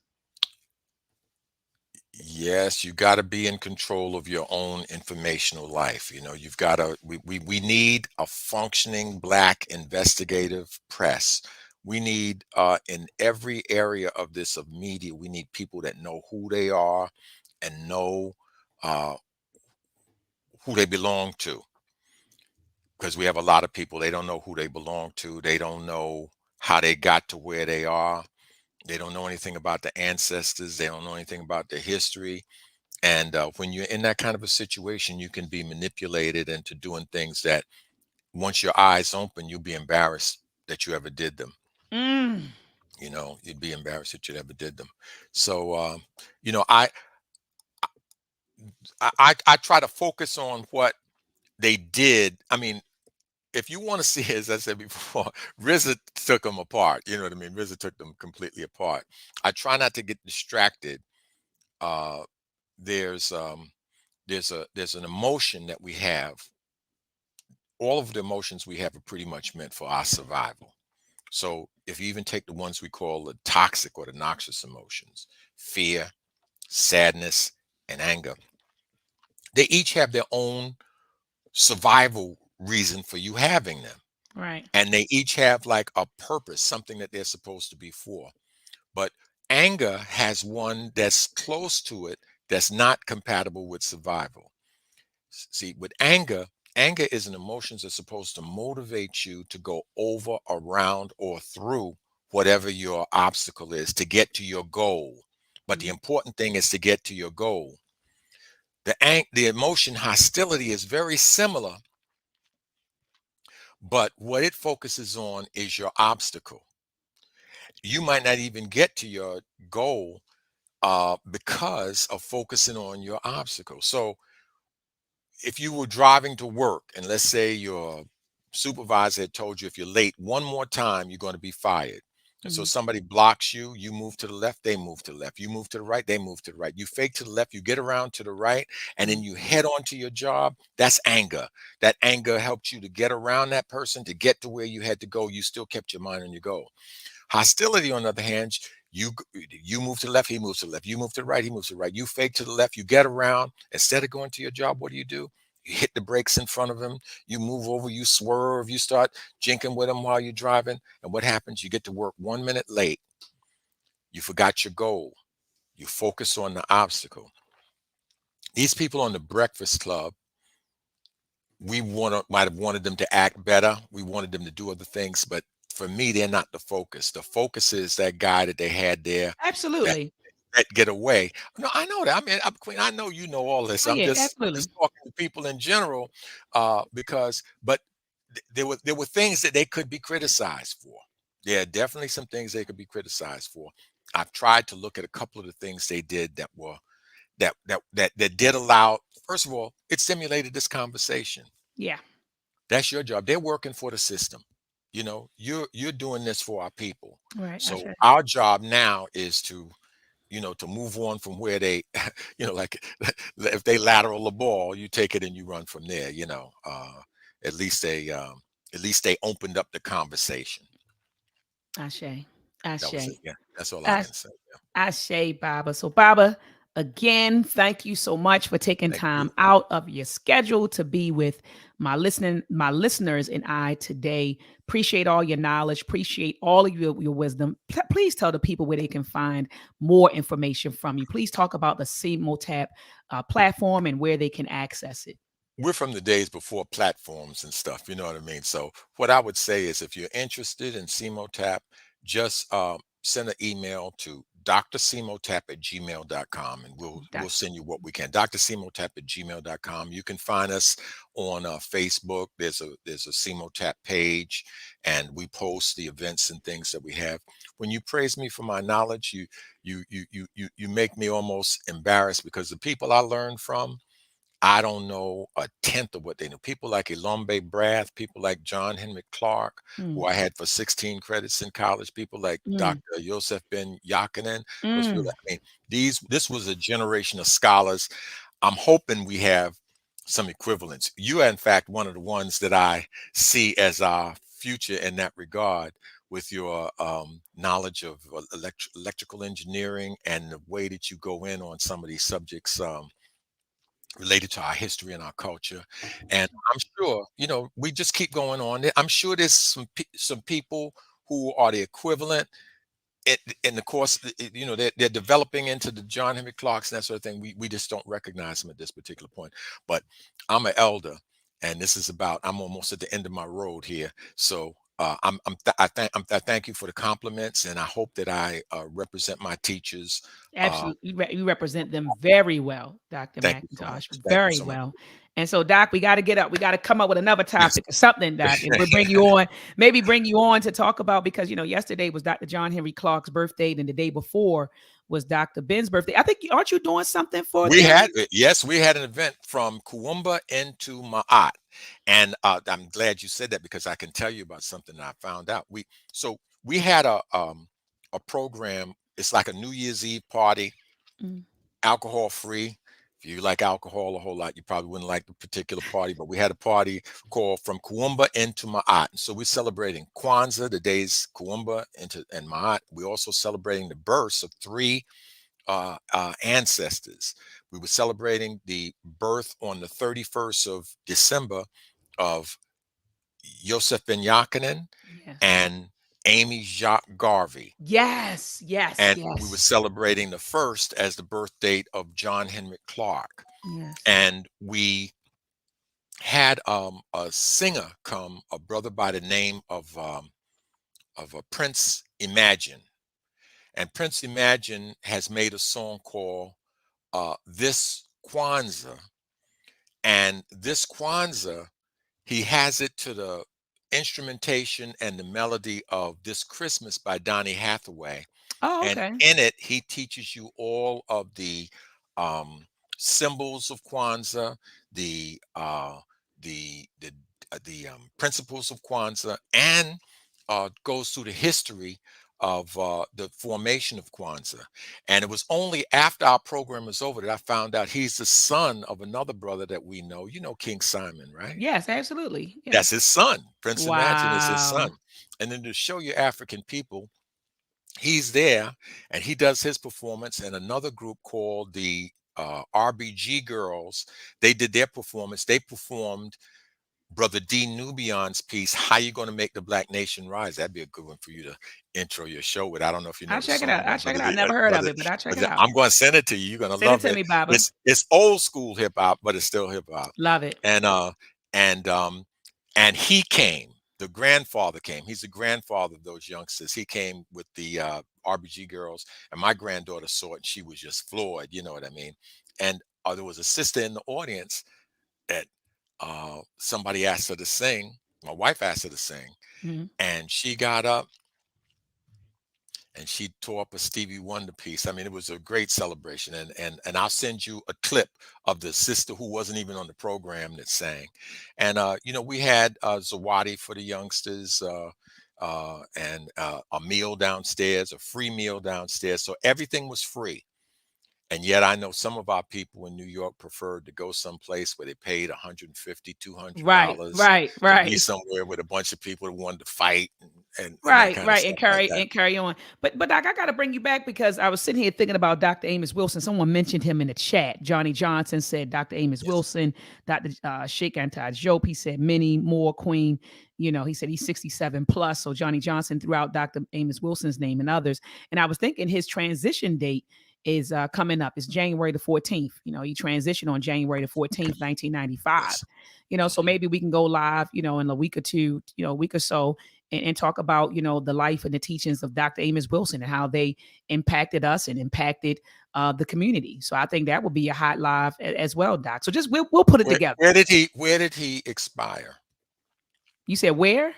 Yes, you got to be in control of your own informational life. You've got to, we need a functioning Black investigative press. We need, in every area of this of media, we need people that know who they are and know uh, who they belong to. Because we have a lot of people, they don't know who they belong to. They don't know how they got to where they are. They don't know anything about the ancestors. They don't know anything about the history. And when you're in that kind of a situation, you can be manipulated into doing things that once your eyes open, you'll be embarrassed that you ever did them. Mm. You'd be embarrassed that you ever did them. So, you know, I, I try to focus on what they did. I mean, if you want to see, as I said before, RZA took them apart. You know what I mean? RZA took them completely apart. I try not to get distracted. Uh, there's there's an emotion that we have. All of the emotions we have are pretty much meant for our survival. So if you even take the ones we call the toxic or the noxious emotions, fear, sadness, and anger, they each have their own survival reason for you having them. Right. And they each have like a purpose, something that they're supposed to be for. But anger has one that's close to it that's not compatible with survival. See, with anger is an emotion that's supposed to motivate you to go over, around, or through whatever your obstacle is to get to your goal. But the Mm. important thing is to get to your goal. The emotion hostility is very similar, but what it focuses on is your obstacle. You might not even get to your goal because of focusing on your obstacle. So if you were driving to work and let's say your supervisor had told you if you're late one more time, you're going to be fired. And so Mhm. somebody blocks you, you move to the left, they move to the left. You move to the right, they move to the right. You fake to the left, you get around to the right, and then Mhm. you head on to your job. That's anger. That anger helped you to get around that person, to get to where you had to go. You still kept your mind on your goal. Hostility, on the other hand, you move to the left, he moves to the left. You move to the right, he moves to the right. You fake to the left, you get around. Instead of going to your job, what do? You hit the brakes in front of him. You move over, you swerve, you start jinking with him while you're driving. And what happens? You get to work 1 minute late. You forgot your goal. You focus on the obstacle. These people on the Breakfast Club, might have wanted them to act better. We wanted them to do other things, but for me, they're not the focus. The focus is that guy that they had there that Absolutely. get away. No, I know that. I mean, Queen, I know you know all this. Oh I'm yeah, just absolutely. talking to people in general, because but there were things that they could be criticized for. There are definitely some things they could be criticized for. I've tried to look at a couple of the things they did that did allow. First of all, it stimulated this conversation. Yeah. That's your job. They're working for the system. You're doing this for our people. Right. I So sure. our job now is to to move on from where they, like if they lateral the ball, you take it and you run from there. At least they opened up the conversation. Ashe. That was Ashe. it. Yeah, that's all I Ashe. can say. Yeah. Ashe, Baba. So, Baba, Again, thank you so much for taking Thank time you. out of your schedule to be with my listeners and I today. Appreciate all your knowledge, appreciate all of your wisdom. Please tell the people where they can find more information from you. Please talk about the CMOTAP platform and where they can access it. We're from the days before platforms and stuff, you know what I mean? So what I would say is if you're interested in CMOTAP, just send an email to drcmotap@gmail.com and we'll Doc- send you what we can. drcmotap@gmail.com. You can find us on Facebook. There's a CMOTAP page, and we post the events and things that we have. When you praise me for my knowledge, you make me almost embarrassed because the people I learned from, I don't know a tenth of what they know. People like Ilombe Brath, people like John Henry Clark, who Mm, I had for 16 credits in college, people like mm, Dr. Yosef Ben Yakinen. Those people, mm. I mean, this was a generation of scholars. I'm hoping we have some equivalents. You are, in fact, one of the ones that I see as our future in that regard with your knowledge of electrical engineering and the way that you go in on some of these subjects. Related to our history and our culture. And I'm sure, we just keep going on. I'm sure there's some people who are the equivalent in the course, they're developing into the John Henry Clarks and that sort of thing. We just don't recognize them at this particular point. But I'm an elder, and I'm almost at the end of my road here. So I thank you for the compliments, and I hope that I represent my teachers. Absolutely. You represent them very well, Dr. Thank you so McIntosh, much. Thank you very so much. well. And so, Doc, we got to get up. We got to come up with another Yes. topic or something, Doc, and we'll bring you on, maybe bring you on to talk about, because, yesterday was Dr. John Henry Clark's birthday, and the day before was Dr. Ben's birthday. I think, aren't you doing something for them? Yes, we had an event from Kuumba into Ma'at. And I'm glad you said that because I can tell you about something that I found out. We had a program. It's like a New Year's Eve party, Mm. alcohol free. If you like alcohol a whole lot, you probably wouldn't like the particular party, but we had a party called From Kuumba into Ma'at. So we're celebrating Kwanzaa, the days Kuumba and Ma'at. We're also celebrating the births of three ancestors. We were celebrating the birth on the 31st of December of Yosef Ben Yakinen Yes. and Amy Jacques Garvey. Yes. Yes. And we were Yes. celebrating the first as the birth date of John Henry Clark. Yes. And we had a singer come, a brother by the name of Prince Imagine. And Prince Imagine has made a song called This Kwanzaa. And this Kwanzaa, he has it to the instrumentation and the melody of This Christmas by Donny Hathaway. Oh, And okay. in it, he teaches you all of the um, symbols of Kwanzaa, the uh, the principles of Kwanzaa, and goes through the history of the formation of Kwanzaa. And it was only after our program was over that I found out he's the son of another brother that we know. You know King Simon, right? Yes, absolutely. That's Yes. his son. Prince Imagine is his Wow. son. And then to show you African people, he's there and he does his performance, and another group called the RBG Girls, they did their performance. They performed Brother D. Nubion's piece, How You Gonna Make the Black Nation Rise? That'd be a good one for you to intro your show with. I don't know if you know I'll the check it song, out. I'll check it out. I D- never heard of it, but I'll check it out. I'm going to send it to you. You're going to Send it love to it. me, Baba. It's old school hip hop, but it's still hip hop. Love it. And and um and he came. The grandfather came. He's the grandfather of those youngsters. He came with the RBG Girls, and my granddaughter saw it, and she was just floored. You know what I mean? And there was a sister in the audience that somebody asked her to sing. My wife asked her to sing, Mhm. and she got up and she tore up a Stevie Wonder piece. I mean, it was a great celebration. And I'll send you a clip of the sister who wasn't even on the program that sang. And we had Zawadi for the youngsters. And a meal downstairs, a free meal downstairs. So everything was free. And yet I know some of our people in New York preferred to go someplace where they paid $150, Right, $200 right, to be right. somewhere with a bunch of people who wanted to fight. that kind of And stuff like that. carry on. But Doc, I got to bring you back because I was sitting here thinking about Dr. Amos Wilson. Someone mentioned him in the chat. Johnny Johnson said Dr. Amos Yes. Wilson. Dr. Sheikh Antaj Jope, he said many more Queen. You know, he said he's 67 plus. So Johnny Johnson threw out Dr. Amos Wilson's name and others. And I was thinking his transition date is coming up. It's January the 14th. You know, he transitioned on January the 14th, 1995. Yes. You know, so maybe we can go live, you know, in a week or two, you know, a week or so, and talk about, you know, the life and the teachings of Dr. Amos Wilson and how they impacted us and impacted the community. So I think that would be a hot live as well, Doc. So just we'll put it together. Where did he expire? You said where?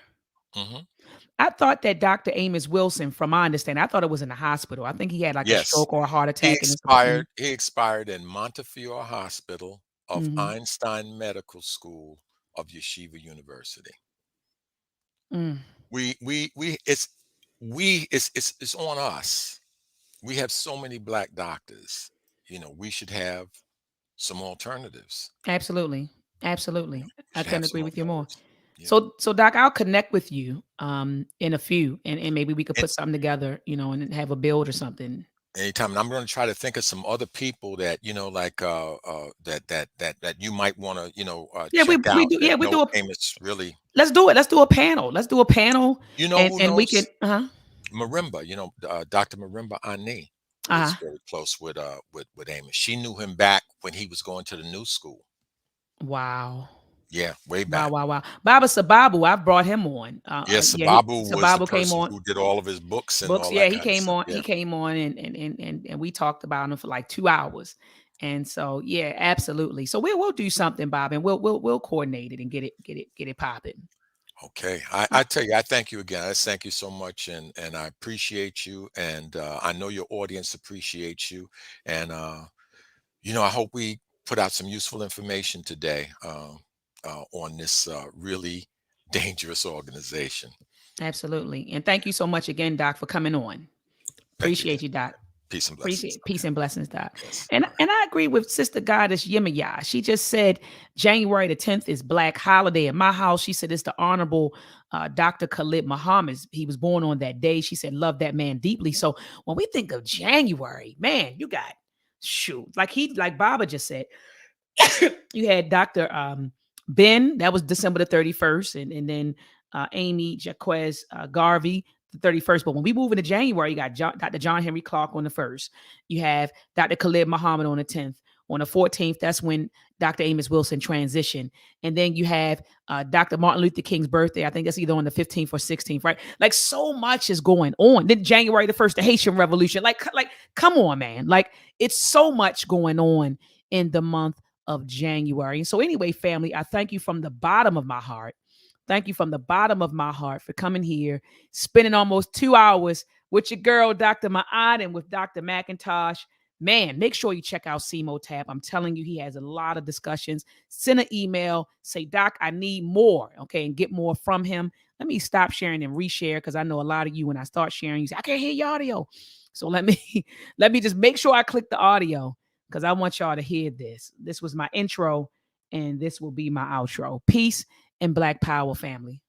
Mm-hmm. I thought that Dr. Amos Wilson, from my understanding, I thought it was in the hospital. I think he had like a stroke or a heart attack. He expired in Montefiore Hospital of Einstein Medical School of Yeshiva University. It's on us. We have so many Black doctors. You know, we should have some alternatives. Absolutely. I couldn't agree with you more. Yeah. So Doc, I'll connect with you in a few, and maybe we could put something together, you know, and have a build or something. Anytime. And I'm going to try to think of some other people that, you know, like that you might want to, you know, yeah, check out. We do a Amos really. Let's do it. Let's do a panel. You know, and we can Marimba, you know, Dr. Marimba Ani is very close with Amos. She knew him back when he was going to the new school. Wow. Yeah, way back. Wow. Baba Sababu, I've brought him on. Yes, Sababu was the person who did all of his books and all that. Yeah, he came on. Yeah. He came on, and we talked about him for like 2 hours. And so, yeah, absolutely. So we'll do something, Bob, and we'll coordinate it and get it popping. Okay, I tell you, I thank you again. I thank you so much, and I appreciate you, and I know your audience appreciates you, and you know, I hope we put out some useful information today on this really dangerous organization. Absolutely, and thank you so much again, Doc, for coming on. Appreciate you, Doc. Peace and blessings. Peace and blessings, Doc. Yes. And I agree with Sister Goddess Yemaya. She just said January the 10th is Black holiday at my house. She said it's the Honorable Dr. Khalid Muhammad. He was born on that day. She said, love that man deeply. So when we think of January, man, you got, like Baba just said, you had Dr. Ben, that was December the 31st. And then Amy Jaquez Garvey, the 31st. But when we move into January, you got Dr. John Henry Clark on the 1st. You have Dr. Khalid Muhammad on the 10th. On the 14th, that's when Dr. Amos Wilson transitioned. And then you have Dr. Martin Luther King's birthday. I think that's either on the 15th or 16th, right? Like, so much is going on. Then January the 1st, the Haitian Revolution. Like, come on, man. Like, it's so much going on in the month of January. And so anyway, family, I thank you from the bottom of my heart. Thank you from the bottom of my heart for coming here, spending almost 2 hours with your girl, Dr. Ma'ad, and with Dr. McIntosh. Man, make sure you check out CMO Tab. I'm telling you, he has a lot of discussions. Send an email, say, Doc, I need more, okay, and get more from him. Let me stop sharing and reshare, because I know a lot of you, when I start sharing, you say, I can't hear your audio. So let me just make sure I click the audio, because I want y'all to hear this. This was my intro, and this will be my outro. Peace and Black Power, family.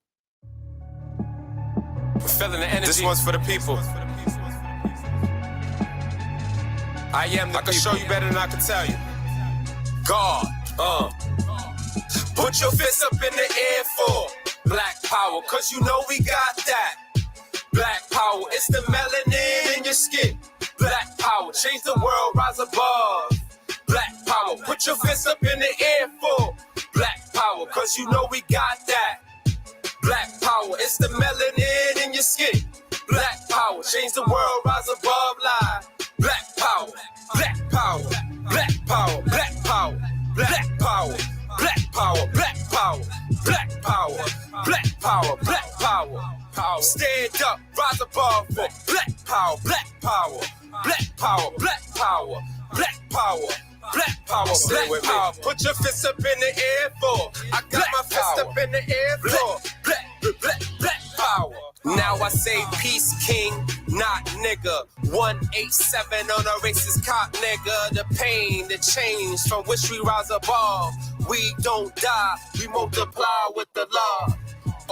We're feeling the energy. This one's for the people. I can show you better than I can tell you. God, put your fists up in the air for Black Power, cause you know we got that. Black Power, it's the melanin in your skin. Black Power, change the world, rise above. Black Power, put your fists up in the air for Black Power, cause you know we got that. Black Power, it's the melanin in your skin. Black Power, change the world, rise above, lie. Black Power, Black Power, Black Power, Black Power, Black Power, Black Power, Black Power, Black Power, Black Power, Black Power. Stand up, rise above for Black Power, Black Power, Black Power, Black Power, Black Power. Black Power, Black Power, put your fists up in the air for. I got my fist up in the air for Black Power. Now I say peace, king, not nigga. 187 on a racist cop, nigga. The pain, the change from which we rise above. We don't die, we multiply with the law.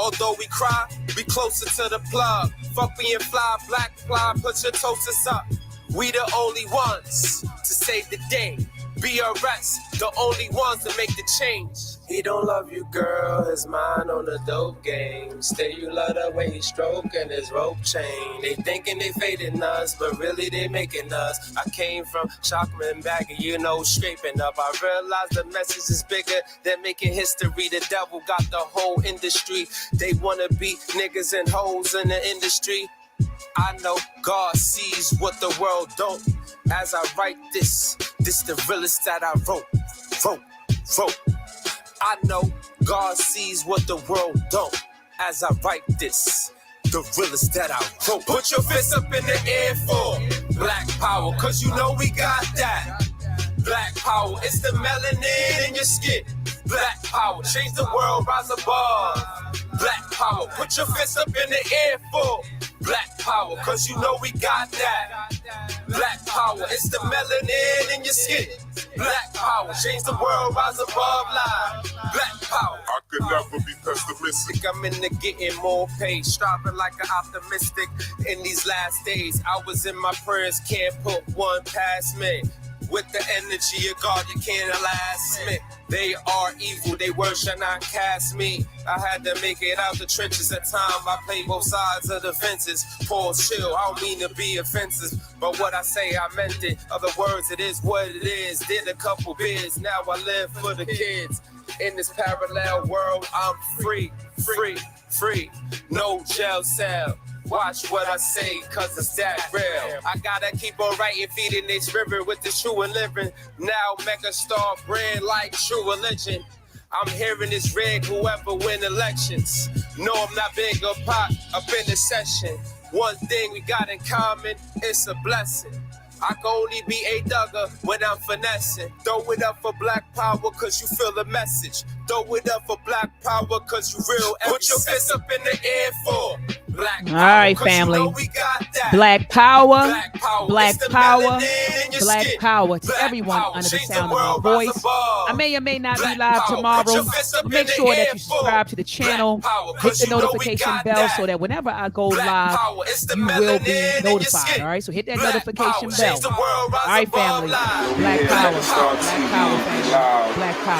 Although we cry, we closer to the plug. Fuck being fly, black fly, put your toasters up. We the only ones to save the day. BRS, the only ones to make the change. He don't love you, girl, his mind on the dope game. Stay, you love the way he stroking his rope chain. They thinking they fading us, but really they making us. I came from Shockman back and you know, scraping up. I realized the message is bigger than making history. The devil got the whole industry. They wanna be niggas and hoes in the industry. I know God sees what the world don't. As I write this the realest that I wrote. I know God sees what the world don't. As I write this, the realest that I wrote. Put your fists up in the air for black power, cause you know we got that. Black power, it's the melanin in your skin. Black power, change the world, rise above. Black power, put your fists up in the air for black power, cause you know we got that. Black power, it's the melanin in your skin. Black power, change the world, rise above live. Black power. I could never be pessimistic. I'm into getting more paid, striving like an optimistic. In these last days, I was in my prayers, can't put one past me. With the energy of God, you can't last me. They are evil, they worship not cast me. I had to make it out the trenches at time. I play both sides of the fences. Pause, chill, I don't mean to be offensive, but what I say, I meant it. Other words, it is what it is. Did a couple beers, now I live for the kids. In this parallel world, I'm free. No jail cell. Watch what I say, cause it's that real. I gotta keep on writing, feeding their spirit with the true and living. Now mega star brand like true religion. I'm hearing this rig, whoever win elections. No, I'm not big or pop up in the session. One thing we got in common, it's a blessing. I can only be a dugger when I'm finessing. Throw it up for black power, cause you feel the message. Throw it up for black power, cause you real. Put your fists up in the air for black power. All right, family. You know we got that. Black power, Black power, black it's the power, melanin in your black skin. power to Black everyone power, under the change sound the of my world, rise voice. above. I may or may not Black be live power, tomorrow. put your fists up Make in the sure that air you for subscribe to the channel, black power, hit 'cause the you know we notification got bell that. so that whenever I go Black live, power, it's the you will melanin be in your notified. skin. All right, so hit that Black notification power, bell. change the world, rise All right, above family. live. Black Yeah, power, Star black TV, power, we family. loud. Black power.